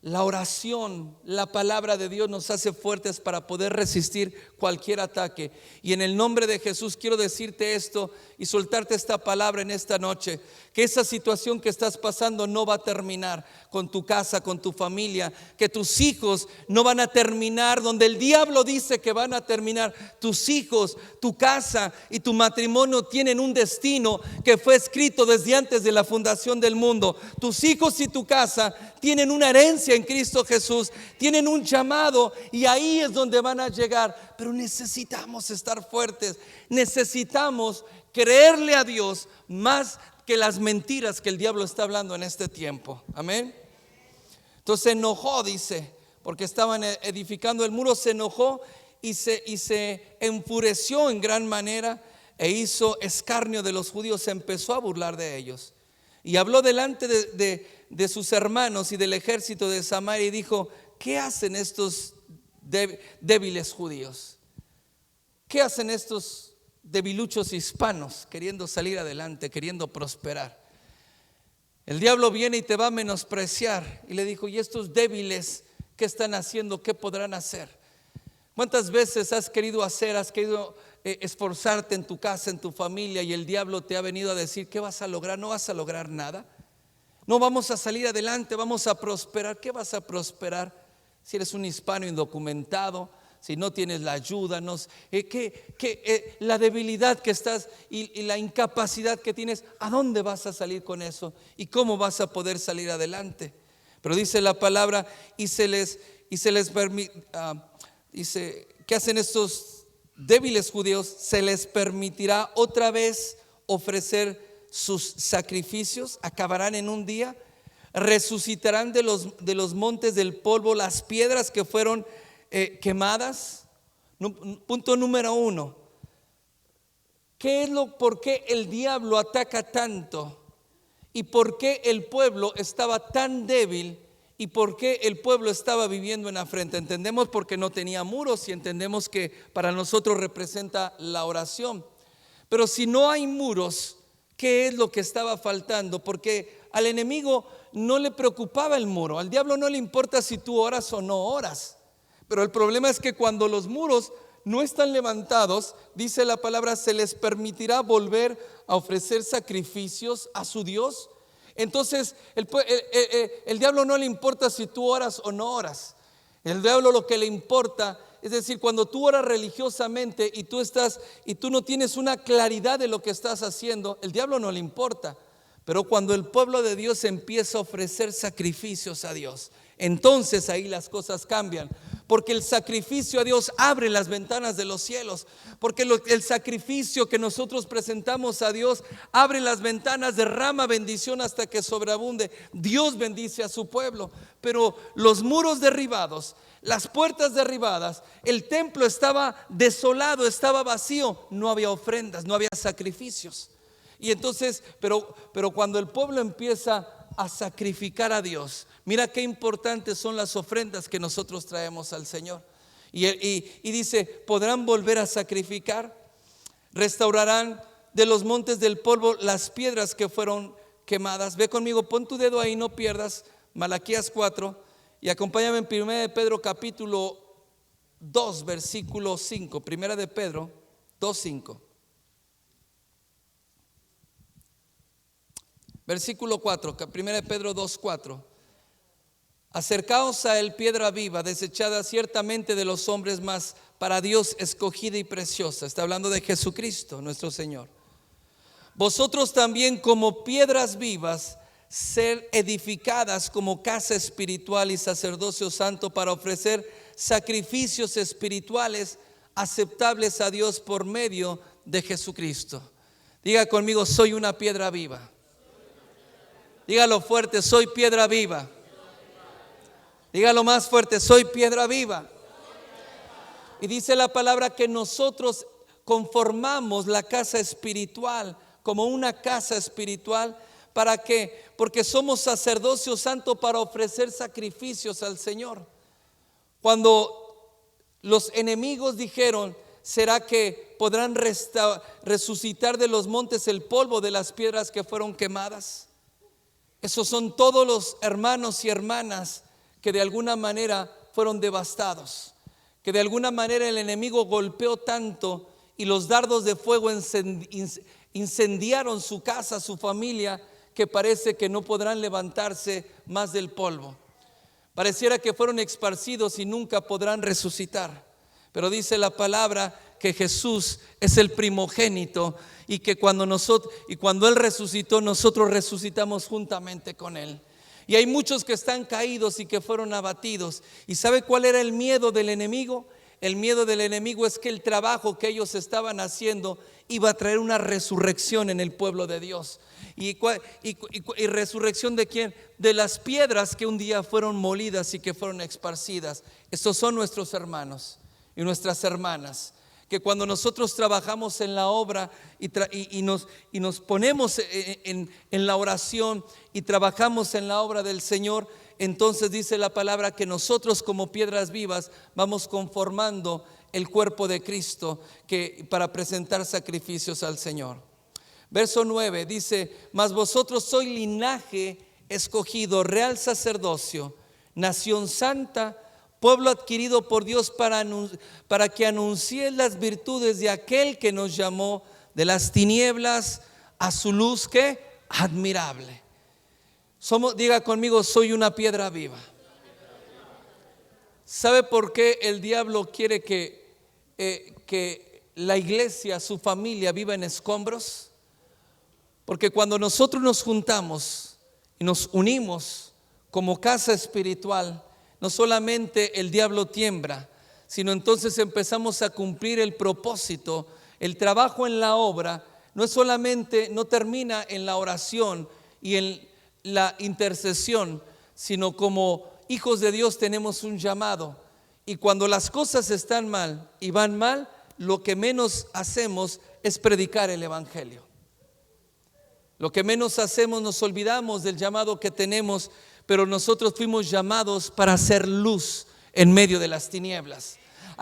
La oración, la palabra de Dios nos hace fuertes para poder resistir cualquier ataque. Y en el nombre de Jesús quiero decirte esto y soltarte esta palabra en esta noche: que esa situación que estás pasando no va a terminar con tu casa, con tu familia, que tus hijos no van a terminar donde el diablo dice que van a terminar. Tus hijos, tu casa y tu matrimonio tienen un destino que fue escrito desde antes de la fundación del mundo. Tus hijos y tu casa tienen una herencia en Cristo Jesús, tienen un llamado y ahí es donde van a llegar. Pero necesitamos estar fuertes, necesitamos creerle a Dios más que las mentiras que el diablo está hablando en este tiempo. Amén. Entonces se enojó, dice, porque estaban edificando el muro. Se enojó y se enfureció en gran manera e hizo escarnio de los judíos. Se empezó a burlar de ellos y habló delante de sus hermanos y del ejército de Samaria y dijo: ¿qué hacen estos débiles judíos? ¿Qué hacen estos debiluchos hispanos queriendo salir adelante, queriendo prosperar? El diablo viene y te va a menospreciar. Y le dijo: ¿y estos débiles qué están haciendo? ¿Qué podrán hacer? ¿Cuántas veces has querido esforzarte en tu casa, en tu familia, y el diablo te ha venido a decir: ¿qué vas a lograr? No vas a lograr nada. No vamos a salir adelante, vamos a prosperar. ¿Qué vas a prosperar si eres un hispano indocumentado? Si no tienes la ayuda, la debilidad que estás y la incapacidad que tienes, ¿a dónde vas a salir con eso? ¿Y cómo vas a poder salir adelante? Pero dice la palabra: dice, ¿qué hacen estos débiles judíos? Se les permitirá otra vez ofrecer sus sacrificios. Acabarán en un día. Resucitarán de los montes del polvo las piedras que fueron quemadas. Punto número 1. ¿Por qué el diablo ataca tanto? ¿Y por qué el pueblo estaba tan débil? ¿Y por qué el pueblo estaba viviendo en afrenta? Entendemos porque no tenía muros y entendemos que para nosotros representa la oración. Pero si no hay muros, ¿qué es lo que estaba faltando? Porque al enemigo no le preocupaba el muro. Al diablo no le importa si tú oras o no oras. Pero el problema es que cuando los muros no están levantados, dice la palabra, se les permitirá volver a ofrecer sacrificios a su Dios. Entonces el diablo no le importa si tú oras o no oras. El diablo lo que le importa, es decir, cuando tú oras religiosamente y tú no tienes una claridad de lo que estás haciendo, el diablo no le importa. Pero cuando el pueblo de Dios empieza a ofrecer sacrificios a Dios, entonces ahí las cosas cambian. Porque el sacrificio a Dios abre las ventanas de los cielos. Porque el sacrificio que nosotros presentamos a Dios abre las ventanas, derrama bendición hasta que sobreabunde. Dios bendice a su pueblo. Pero los muros derribados, las puertas derribadas, el templo estaba desolado, estaba vacío. No había ofrendas, no había sacrificios. Y entonces, pero cuando el pueblo empieza a sacrificar a Dios, mira qué importantes son las ofrendas que nosotros traemos al Señor. Y dice: podrán volver a sacrificar, restaurarán de los montes del polvo las piedras que fueron quemadas. Ve conmigo, pon tu dedo ahí, no pierdas. Malaquías 4 y acompáñame en 1 de Pedro capítulo 2 versículo 5. 1 de Pedro 2:5. Versículo 4, 1 de Pedro 2:4. Acercaos a él, piedra viva, desechada ciertamente de los hombres, mas para Dios escogida y preciosa. Está hablando de Jesucristo, nuestro Señor. Vosotros también como piedras vivas, ser edificadas como casa espiritual y sacerdocio santo para ofrecer sacrificios espirituales aceptables a Dios por medio de Jesucristo. Diga conmigo, soy una piedra viva. Dígalo fuerte, soy piedra viva. Dígalo más fuerte, soy piedra viva. Y dice la palabra que nosotros conformamos la casa espiritual como una casa espiritual. ¿Para qué? Porque somos sacerdocio santo para ofrecer sacrificios al Señor. Cuando los enemigos dijeron, ¿será que podrán resucitar de los montes el polvo de las piedras que fueron quemadas? Esos son todos los hermanos y hermanas que de alguna manera fueron devastados, que de alguna manera el enemigo golpeó tanto y los dardos de fuego incendiaron su casa, su familia, que parece que no podrán levantarse más del polvo. Pareciera que fueron esparcidos y nunca podrán resucitar. Pero dice la palabra que Jesús es el primogénito y que cuando Él resucitó, nosotros resucitamos juntamente con Él. Y hay muchos que están caídos y que fueron abatidos. ¿Y sabe cuál era el miedo del enemigo? El miedo del enemigo es que el trabajo que ellos estaban haciendo iba a traer una resurrección en el pueblo de Dios. ¿Y resurrección de quién? De las piedras que un día fueron molidas y que fueron esparcidas. Estos son nuestros hermanos y nuestras hermanas, que cuando nosotros trabajamos en la obra y nos ponemos en la oración y trabajamos en la obra del Señor, entonces dice la palabra que nosotros como piedras vivas vamos conformando el cuerpo de Cristo para presentar sacrificios al Señor. Verso 9 dice, mas vosotros sois linaje escogido, real sacerdocio, nación santa, pueblo adquirido por Dios para que anunciéis las virtudes de aquel que nos llamó de las tinieblas a su luz, ¿qué? Admirable. Diga conmigo, soy una piedra viva. ¿Sabe por qué el diablo quiere que la iglesia, su familia, viva en escombros? Porque cuando nosotros nos juntamos y nos unimos como casa espiritual, no solamente el diablo tiembla, sino entonces empezamos a cumplir el propósito. El trabajo en la obra no termina en la oración y en la intercesión, sino como hijos de Dios tenemos un llamado. Y cuando las cosas están mal y van mal, lo que menos hacemos es predicar el evangelio. Lo que menos hacemos, nos olvidamos del llamado que tenemos, pero nosotros fuimos llamados para hacer luz en medio de las tinieblas.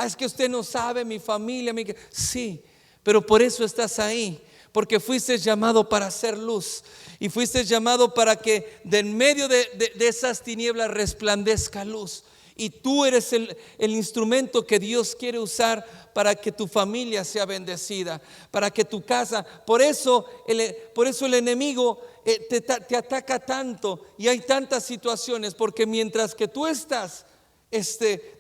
Es que usted no sabe, mi familia, sí, pero por eso estás ahí, porque fuiste llamado para hacer luz y fuiste llamado para que de en medio de esas tinieblas resplandezca luz. Y tú eres el instrumento que Dios quiere usar para que tu familia sea bendecida, para que tu casa. Por eso el enemigo te ataca tanto y hay tantas situaciones, porque mientras que tú estás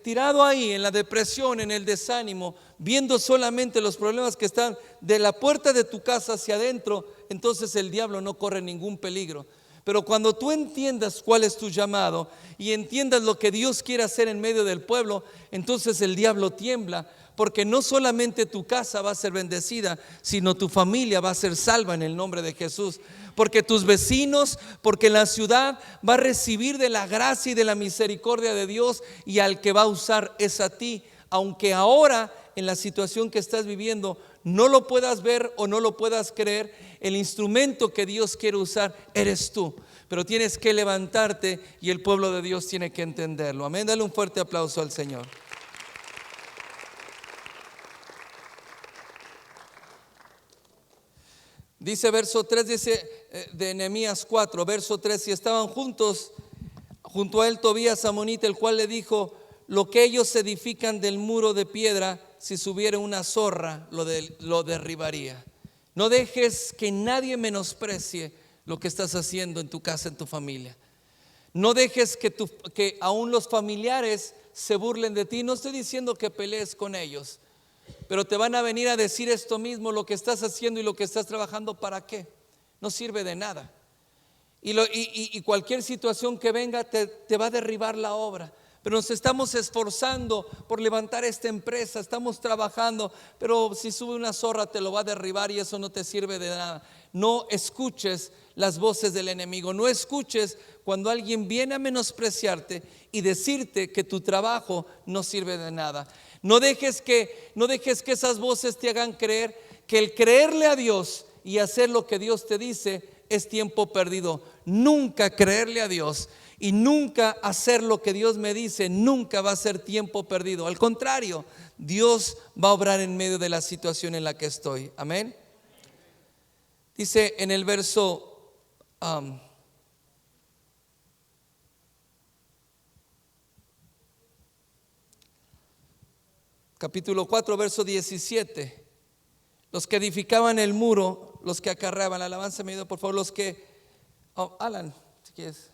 tirado ahí en la depresión, en el desánimo, viendo solamente los problemas que están de la puerta de tu casa hacia adentro, entonces el diablo no corre ningún peligro. Pero cuando tú entiendas cuál es tu llamado y entiendas lo que Dios quiere hacer en medio del pueblo, entonces el diablo tiembla, porque no solamente tu casa va a ser bendecida, sino tu familia va a ser salva en el nombre de Jesús. Porque tus vecinos, porque la ciudad va a recibir de la gracia y de la misericordia de Dios, y al que va a usar es a ti. Aunque ahora en la situación que estás viviendo no lo puedas ver o no lo puedas creer, el instrumento que Dios quiere usar eres tú. Pero tienes que levantarte y el pueblo de Dios tiene que entenderlo. Amén. Dale un fuerte aplauso al Señor. Dice verso 3, dice de Nehemías 4, verso 3, y estaban juntos junto a él Tobías amonita, el cual le dijo: lo que ellos edifican del muro de piedra, si subiera una zorra, lo derribaría. No dejes que nadie menosprecie lo que estás haciendo en tu casa, en tu familia. No dejes que aún los familiares se burlen de ti. No estoy diciendo que pelees con ellos, pero te van a venir a decir esto mismo: lo que estás haciendo y lo que estás trabajando, ¿para qué? No sirve de nada. Y cualquier situación que venga te va a derribar la obra. Pero nos estamos esforzando por levantar esta empresa, estamos trabajando, pero si sube una zorra te lo va a derribar y eso no te sirve de nada. No escuches las voces del enemigo, no escuches cuando alguien viene a menospreciarte y decirte que tu trabajo no sirve de nada. No dejes que esas voces te hagan creer que el creerle a Dios y hacer lo que Dios te dice es tiempo perdido. Nunca creerle a Dios y nunca hacer lo que Dios me dice, nunca va a ser tiempo perdido. Al contrario, Dios va a obrar en medio de la situación en la que estoy. Amén. Dice en el verso capítulo 4, verso 17. Los que edificaban el muro, los que acarreaban, alabanza me ayuda por favor, Alan, si quieres.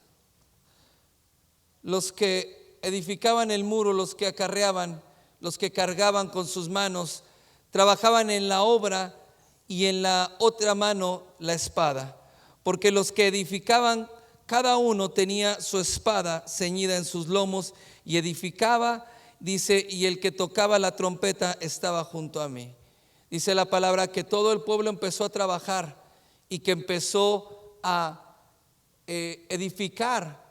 Los que edificaban el muro, los que acarreaban, los que cargaban con sus manos, trabajaban en la obra y en la otra mano la espada. Porque los que edificaban, cada uno tenía su espada ceñida en sus lomos y edificaba, dice, y el que tocaba la trompeta estaba junto a mí. Dice la palabra que todo el pueblo empezó a trabajar y que empezó a edificar,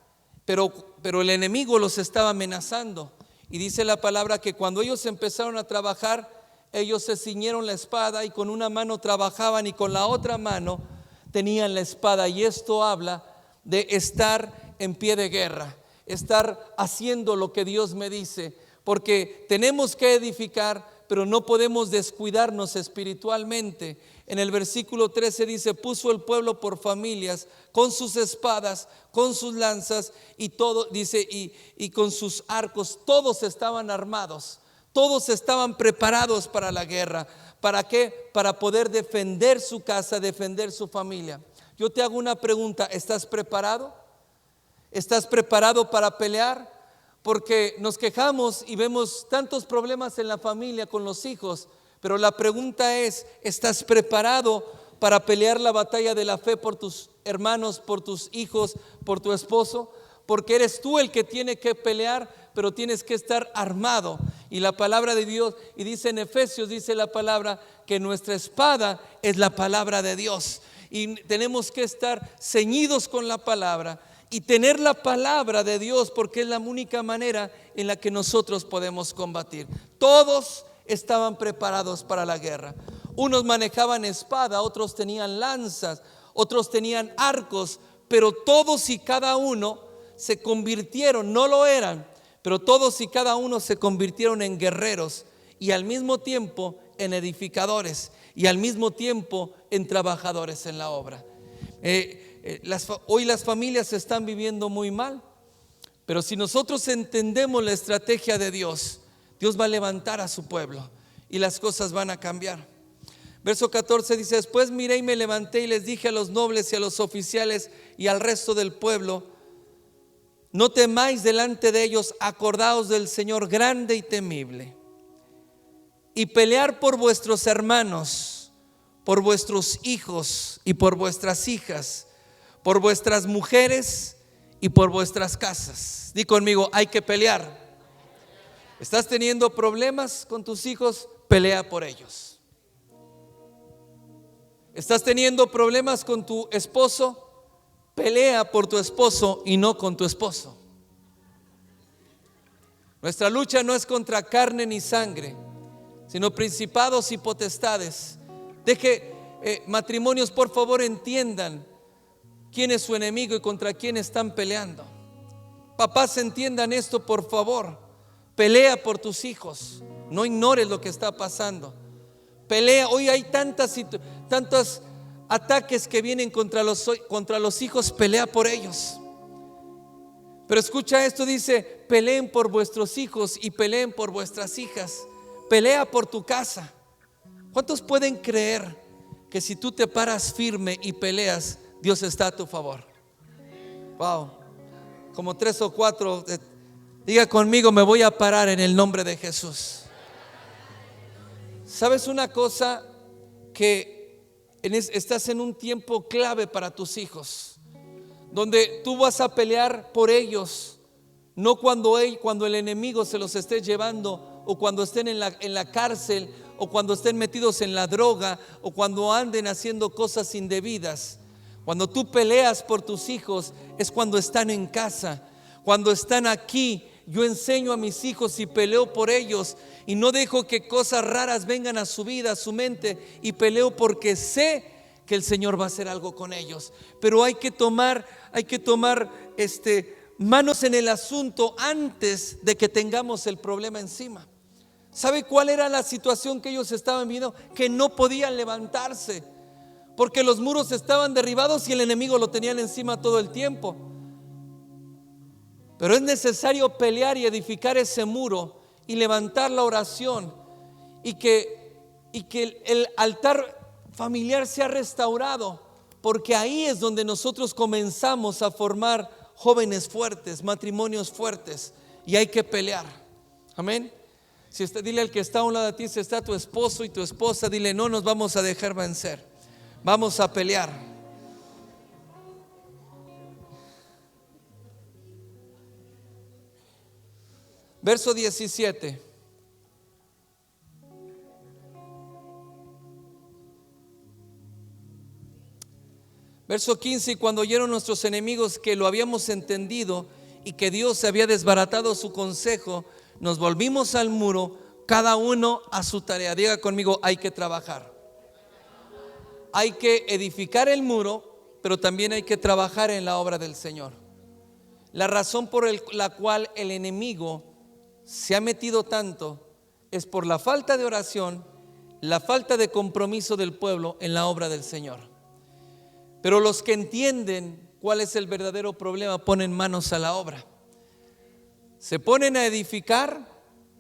pero el enemigo los estaba amenazando. Y dice la palabra que cuando ellos empezaron a trabajar, ellos se ciñeron la espada y con una mano trabajaban y con la otra mano tenían la espada. Y esto habla de estar en pie de guerra, estar haciendo lo que Dios me dice, porque tenemos que edificar, pero no podemos descuidarnos espiritualmente. En el versículo 13 dice: puso el pueblo por familias, con sus espadas, con sus lanzas y todo, dice, y con sus arcos. Todos estaban armados, todos estaban preparados para la guerra. ¿Para qué? Para poder defender su casa, defender su familia. Yo te hago una pregunta: ¿estás preparado? ¿Estás preparado para pelear? Porque nos quejamos y vemos tantos problemas en la familia con los hijos, pero la pregunta es: ¿estás preparado para pelear la batalla de la fe por tus hermanos, por tus hijos, por tu esposo? Porque eres tú el que tiene que pelear, pero tienes que estar armado. Y la palabra de Dios, y dice en Efesios, dice la palabra que nuestra espada es la palabra de Dios, y tenemos que estar ceñidos con la palabra y tener la palabra de Dios, porque es la única manera en la que nosotros podemos combatir. Todos estaban preparados para la guerra. Unos manejaban espada, otros tenían lanzas, otros tenían arcos, pero todos y cada uno se convirtieron, no lo eran, pero todos y cada uno se convirtieron en guerreros y al mismo tiempo en edificadores y al mismo tiempo en trabajadores en la obra. Hoy las familias están viviendo muy mal, pero si nosotros entendemos la estrategia de Dios, Dios va a levantar a su pueblo y las cosas van a cambiar. Verso 14 dice: después miré y me levanté y les dije a los nobles y a los oficiales y al resto del pueblo: no temáis delante de ellos, acordaos del Señor grande y temible, y pelear por vuestros hermanos, por vuestros hijos y por vuestras hijas, por vuestras mujeres y por vuestras casas. Di conmigo: hay que pelear. ¿Estás teniendo problemas con tus hijos? Pelea por ellos. ¿Estás teniendo problemas con tu esposo? Pelea por tu esposo y no con tu esposo. Nuestra lucha no es contra carne ni sangre, sino principados y potestades. Matrimonios, por favor, entiendan quién es su enemigo y contra quién están peleando. Papás, entiendan esto, por favor. Pelea por tus hijos, no ignores lo que está pasando. Pelea. Hoy hay tantas ataques que vienen contra los hijos, pelea por ellos. Pero escucha esto, dice: peleen por vuestros hijos y peleen por vuestras hijas. Pelea por tu casa. ¿Cuántos pueden creer que si tú te paras firme y peleas, Dios está a tu favor? Wow, como 3 o 4. Diga conmigo: me voy a parar en el nombre de Jesús. ¿Sabes una cosa? Que estás en un tiempo clave para tus hijos, donde tú vas a pelear por ellos, no cuando el enemigo se los esté llevando, o cuando estén en la cárcel, o cuando estén metidos en la droga, o cuando anden haciendo cosas indebidas. Cuando tú peleas por tus hijos es cuando están en casa, cuando están aquí. Yo enseño a mis hijos y peleo por ellos, y no dejo que cosas raras vengan a su vida, a su mente, y peleo porque sé que el Señor va a hacer algo con ellos. Pero hay que tomar manos en el asunto antes de que tengamos el problema encima. ¿Sabe cuál era la situación que ellos estaban viviendo? Que no podían levantarse porque los muros estaban derribados y el enemigo lo tenían encima todo el tiempo. Pero es necesario pelear y edificar ese muro y levantar la oración, y que el altar familiar sea restaurado, porque ahí es donde nosotros comenzamos a formar jóvenes fuertes, matrimonios fuertes, y hay que pelear. Amén. Si usted, dile al que está a un lado de ti, si está tu esposo y tu esposa, dile: no nos vamos a dejar vencer, vamos a pelear. Verso 17. Verso 15: y cuando oyeron nuestros enemigos que lo habíamos entendido y que Dios había desbaratado su consejo, nos volvimos al muro, cada uno a su tarea. Diga conmigo: hay que trabajar. Hay que edificar el muro, pero también hay que trabajar en la obra del Señor. La razón por la cual el enemigo se ha metido tanto es por la falta de oración, la falta de compromiso del pueblo en la obra del Señor. Pero los que entienden cuál es el verdadero problema ponen manos a la obra. Se ponen a edificar,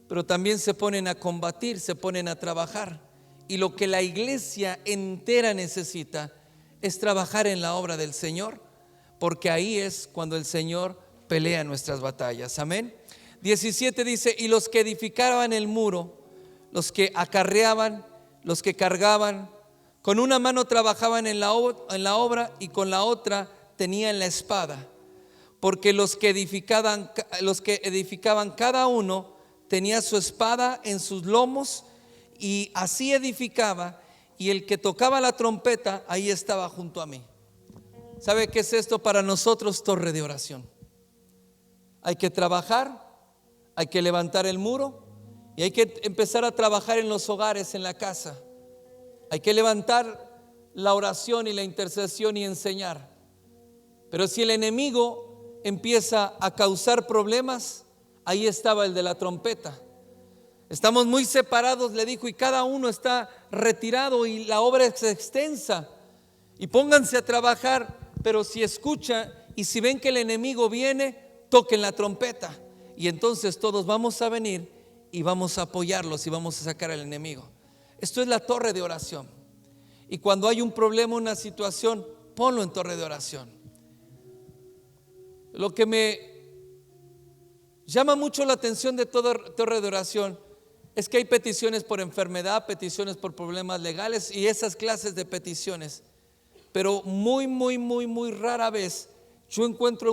pero también se ponen a combatir, se ponen a trabajar. Y lo que la iglesia entera necesita es trabajar en la obra del Señor, porque ahí es cuando el Señor pelea nuestras batallas. Amén. 17 dice: y los que edificaban el muro, los que acarreaban, los que cargaban, con una mano trabajaban en la obra y con la otra tenían la espada, porque los que edificaban cada uno tenía su espada en sus lomos, y así edificaba. Y el que tocaba la trompeta, ahí estaba junto a mí. ¿Sabe qué es esto para nosotros? Torre de oración. Hay que trabajar, hay que levantar el muro, y hay que empezar a trabajar en los hogares, en la casa. Hay que levantar la oración y la intercesión y enseñar. Pero si el enemigo empieza a causar problemas, ahí estaba el de la trompeta. Estamos muy separados, le dijo, y cada uno está retirado y la obra es extensa. Y pónganse a trabajar, pero si escuchan y si ven que el enemigo viene, toquen la trompeta. Y entonces todos vamos a venir y vamos a apoyarlos y vamos a sacar al enemigo. Esto es la torre de oración. Y cuando hay un problema, una situación, ponlo en torre de oración. Lo que me llama mucho la atención de toda torre de oración es que hay peticiones por enfermedad, peticiones por problemas legales y esas clases de peticiones. Pero muy rara vez yo encuentro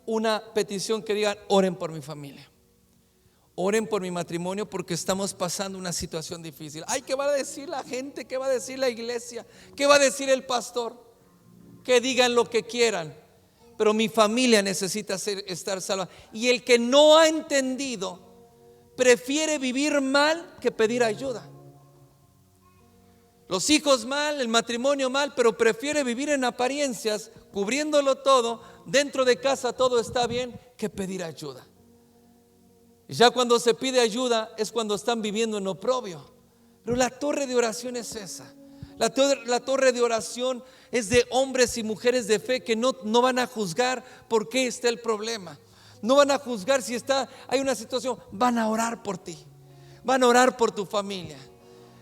una petición que digan: oren por mi familia, oren por mi matrimonio, porque estamos pasando una situación difícil. Ay, ¿qué va a decir la gente? ¿Qué va a decir la iglesia? ¿Qué va a decir el pastor? Que digan lo que quieran, pero mi familia necesita estar salva. Y el que no ha entendido prefiere vivir mal que pedir ayuda. Los hijos mal, el matrimonio mal, pero prefiere vivir en apariencias, cubriéndolo todo. Dentro de casa todo está bien, que pedir ayuda. Y ya cuando se pide ayuda es cuando están viviendo en oprobio. Pero la torre de oración es esa. La torre de oración es de hombres y mujeres de fe que no van a juzgar por qué está el problema. No van a juzgar si hay una situación. Van a orar por ti. Van a orar por tu familia.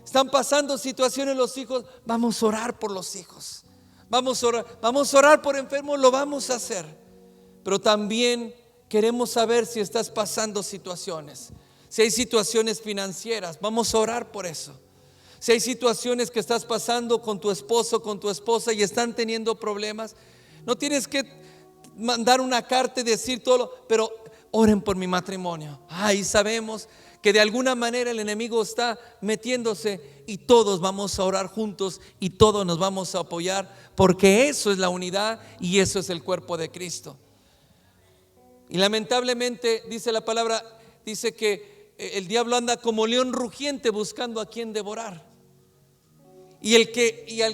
Están pasando situaciones los hijos. Vamos a orar por los hijos. Vamos a orar por enfermos. Lo vamos a hacer. Pero también queremos saber si estás pasando situaciones. Si hay situaciones financieras, vamos a orar por eso. Si hay situaciones que estás pasando con tu esposo, con tu esposa y están teniendo problemas, no tienes que mandar una carta y decir todo, pero oren por mi matrimonio. Y sabemos que de alguna manera el enemigo está metiéndose y todos vamos a orar juntos y todos nos vamos a apoyar, porque eso es la unidad y eso es el cuerpo de Cristo. Y lamentablemente dice la palabra, dice que el diablo anda como león rugiente buscando a quien devorar. Y al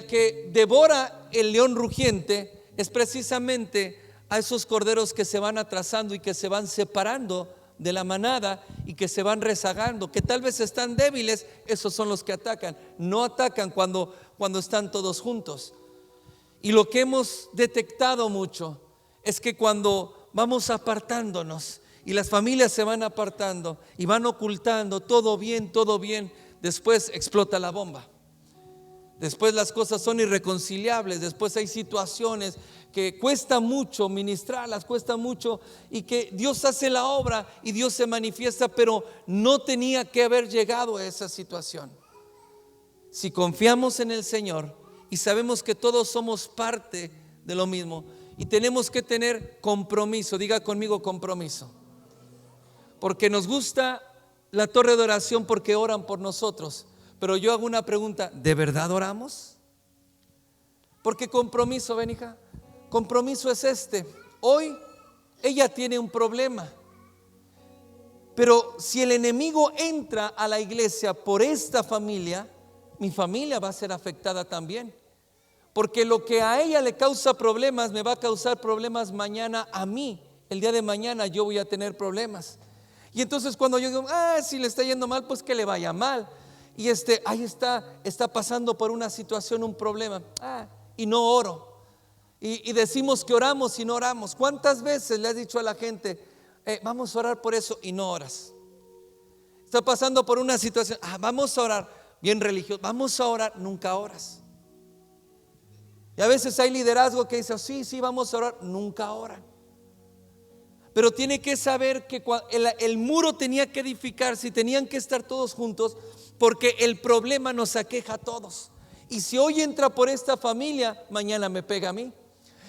que devora el león rugiente es precisamente a esos corderos que se van atrasando y que se van separando de la manada y que se van rezagando, que tal vez están débiles. Esos son los que atacan. No atacan cuando están todos juntos. Y lo que hemos detectado mucho es que cuando vamos apartándonos y las familias se van apartando y van ocultando todo bien, después explota la bomba. Después las cosas son irreconciliables. Después hay situaciones que cuesta mucho ministrarlas, cuesta mucho, y que Dios hace la obra y Dios se manifiesta, pero no tenía que haber llegado a esa situación. Si confiamos en el Señor y sabemos que todos somos parte de lo mismo, y tenemos que tener compromiso. Diga conmigo: compromiso. Porque nos gusta la torre de oración porque oran por nosotros. Pero yo hago una pregunta: ¿de verdad oramos? Porque compromiso, ven hija, compromiso es hoy ella tiene un problema, pero si el enemigo entra a la iglesia por esta familia, mi familia va a ser afectada también. Porque lo que a ella le causa problemas me va a causar problemas mañana a mí. El día de mañana yo voy a tener problemas. Y entonces cuando yo digo, si le está yendo mal, pues que le vaya mal. Y ahí está pasando por una situación, un problema, y no oro. Y decimos que oramos y no oramos. ¿Cuántas veces le has dicho a la gente, vamos a orar por eso, y no oras? Está pasando por una situación, vamos a orar, bien religioso, vamos a orar, nunca oras. Y a veces hay liderazgo que dice, sí, vamos a orar, nunca oran. Pero tiene que saber que el muro tenía que edificarse y tenían que estar todos juntos, porque el problema nos aqueja a todos. Y si hoy entra por esta familia, mañana me pega a mí.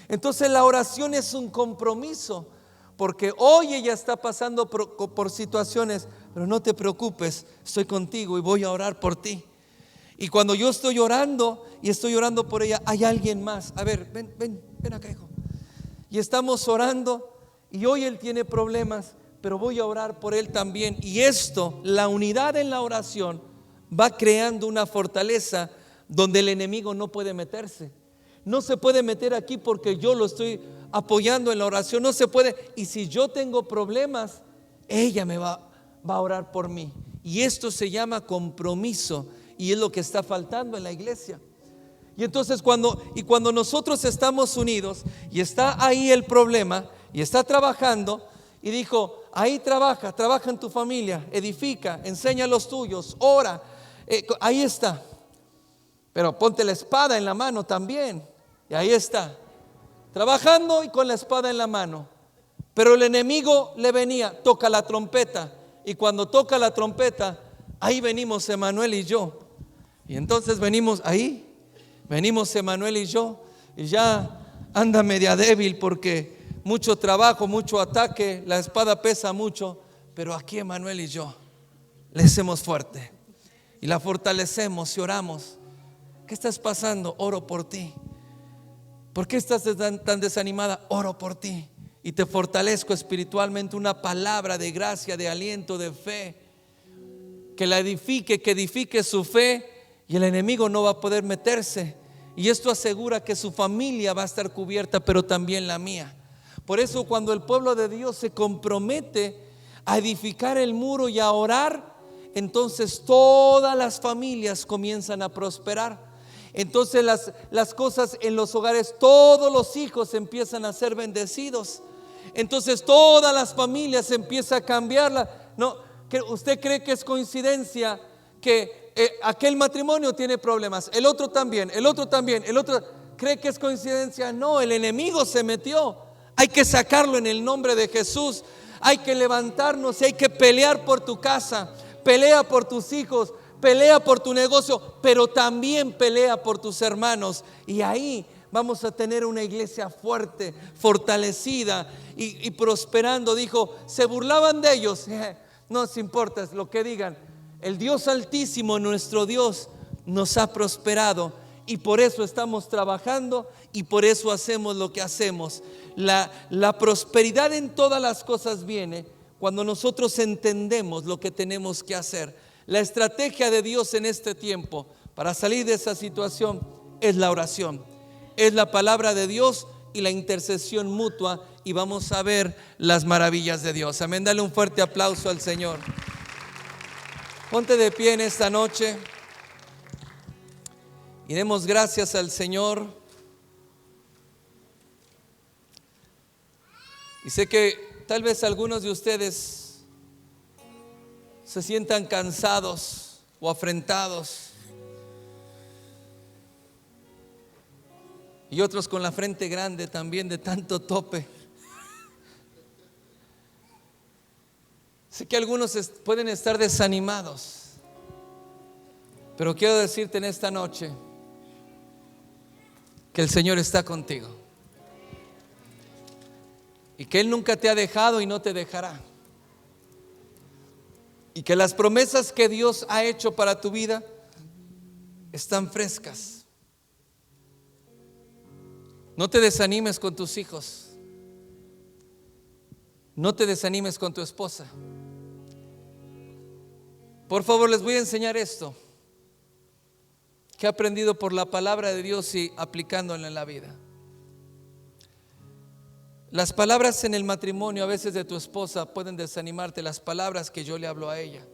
Entonces la oración es un compromiso, porque hoy ella está pasando por situaciones, pero no te preocupes, estoy contigo y voy a orar por ti. Y cuando yo estoy orando y estoy orando por ella, hay alguien más. A ver, ven acá, hijo. Y estamos orando. Y hoy él tiene problemas, pero voy a orar por él también. Y la unidad en la oración va creando una fortaleza donde el enemigo no puede meterse. No se puede meter aquí porque yo lo estoy apoyando en la oración. No se puede. Y si yo tengo problemas, ella me va a orar por mí. Y esto se llama compromiso. Y es lo que está faltando en la iglesia. Y entonces cuando nosotros estamos unidos y está ahí el problema y está trabajando, y dijo, ahí trabaja en tu familia, edifica, enseña a los tuyos, ora, ahí está. Pero ponte la espada en la mano también. Y ahí está, trabajando y con la espada en la mano. Pero el enemigo le venía, toca la trompeta. Y cuando toca la trompeta, ahí venimos Emanuel y yo. Y entonces venimos Emanuel y yo. Y ya anda media débil porque mucho trabajo, mucho ataque, la espada pesa mucho. Pero aquí Emanuel y yo le hacemos fuerte y la fortalecemos y oramos. ¿Qué estás pasando? Oro por ti. ¿Por qué estás tan desanimada? Oro por ti y te fortalezco espiritualmente. Una palabra de gracia, de aliento, de fe, que la edifique, que edifique su fe, y el enemigo no va a poder meterse. Y esto asegura que su familia va a estar cubierta, pero también la mía. Por eso cuando el pueblo de Dios se compromete a edificar el muro y a orar, entonces todas las familias comienzan a prosperar. Entonces las cosas en los hogares, todos los hijos empiezan a ser bendecidos. Entonces todas las familias empiezan a cambiarla. No, ¿usted cree que es coincidencia que aquel matrimonio tiene problemas? El otro también, el otro también, el otro. ¿Cree que es coincidencia? No, el enemigo se metió. Hay que sacarlo en el nombre de Jesús. Hay que levantarnos y hay que pelear por tu casa. Pelea por tus hijos, pelea por tu negocio, pero también pelea por tus hermanos. Y ahí vamos a tener una iglesia fuerte, fortalecida y prosperando. Dijo, se burlaban de ellos. No nos importa lo que digan. El Dios Altísimo, nuestro Dios, nos ha prosperado. Y por eso estamos trabajando y por eso hacemos lo que hacemos. La prosperidad en todas las cosas viene cuando nosotros entendemos lo que tenemos que hacer. La estrategia de Dios en este tiempo para salir de esa situación es la oración, es la palabra de Dios y la intercesión mutua, y vamos a ver las maravillas de Dios. Amén. Dale un fuerte aplauso al Señor. Ponte de pie en esta noche y demos gracias al Señor. Y sé que tal vez algunos de ustedes se sientan cansados o afrentados, y otros con la frente grande también de tanto tope. Sé que algunos pueden estar desanimados, pero quiero decirte en esta noche que el Señor está contigo y que Él nunca te ha dejado y no te dejará, y que las promesas que Dios ha hecho para tu vida están frescas. No te desanimes con tus hijos, no te desanimes con tu esposa. Por favor, les voy a enseñar esto que he aprendido por la palabra de Dios y aplicándola en la vida. Las palabras en el matrimonio a veces de tu esposa pueden desanimarte, las palabras que yo le hablo a ella,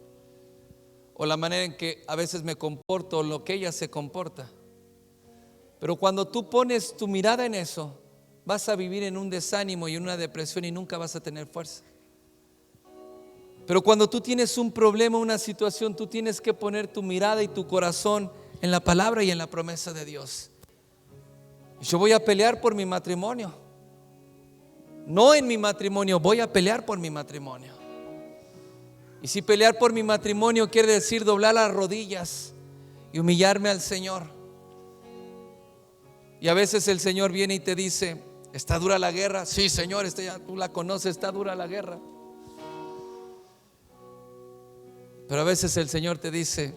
o la manera en que a veces me comporto, o lo que ella se comporta. Pero cuando tú pones tu mirada en eso, vas a vivir en un desánimo y en una depresión y nunca vas a tener fuerza. Pero cuando tú tienes un problema, una situación, tú tienes que poner tu mirada y tu corazón en la palabra y en la promesa de Dios. Yo voy a pelear por mi matrimonio. No en mi matrimonio, voy a pelear por mi matrimonio. Y si pelear por mi matrimonio quiere decir doblar las rodillas y humillarme al Señor. Y a veces el Señor viene y te dice, ¿está dura la guerra? Sí, Señor, ya tú la conoces, está dura la guerra. Pero a veces el Señor te dice,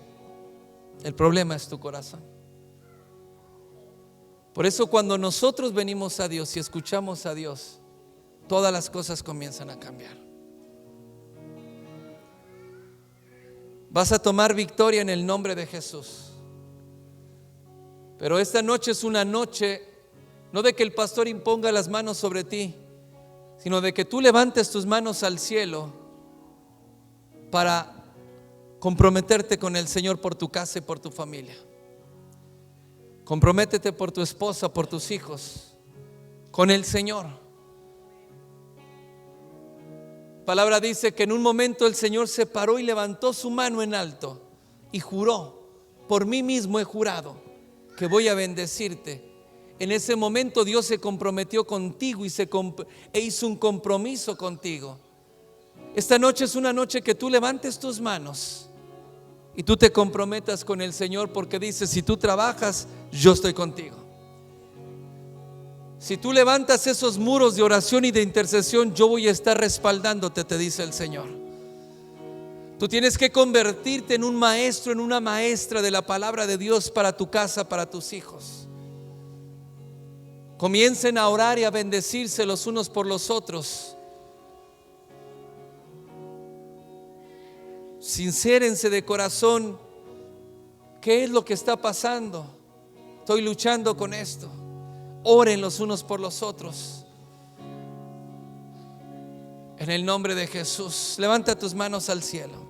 el problema es tu corazón. Por eso cuando nosotros venimos a Dios y escuchamos a Dios, todas las cosas comienzan a cambiar. Vas a tomar victoria en el nombre de Jesús. Pero esta noche es una noche no de que el pastor imponga las manos sobre ti, sino de que tú levantes tus manos al cielo para comprometerte con el Señor por tu casa y por tu familia. Comprométete por tu esposa, por tus hijos, con el Señor. La palabra dice que en un momento el Señor se paró y levantó su mano en alto y juró, por mí mismo he jurado que voy a bendecirte. En ese momento Dios se comprometió contigo e hizo un compromiso contigo. Esta noche es una noche que tú levantes tus manos y tú te comprometas con el Señor, porque dice, si tú trabajas, yo estoy contigo. Si tú levantas esos muros de oración y de intercesión, yo voy a estar respaldándote, te dice el Señor. Tú tienes que convertirte en un maestro, en una maestra de la palabra de Dios para tu casa, para tus hijos. Comiencen a orar y a bendecirse los unos por los otros. Sincérense de corazón. ¿Qué es lo que está pasando? Estoy luchando con esto. Oren los unos por los otros. En el nombre de Jesús, levanta tus manos al cielo.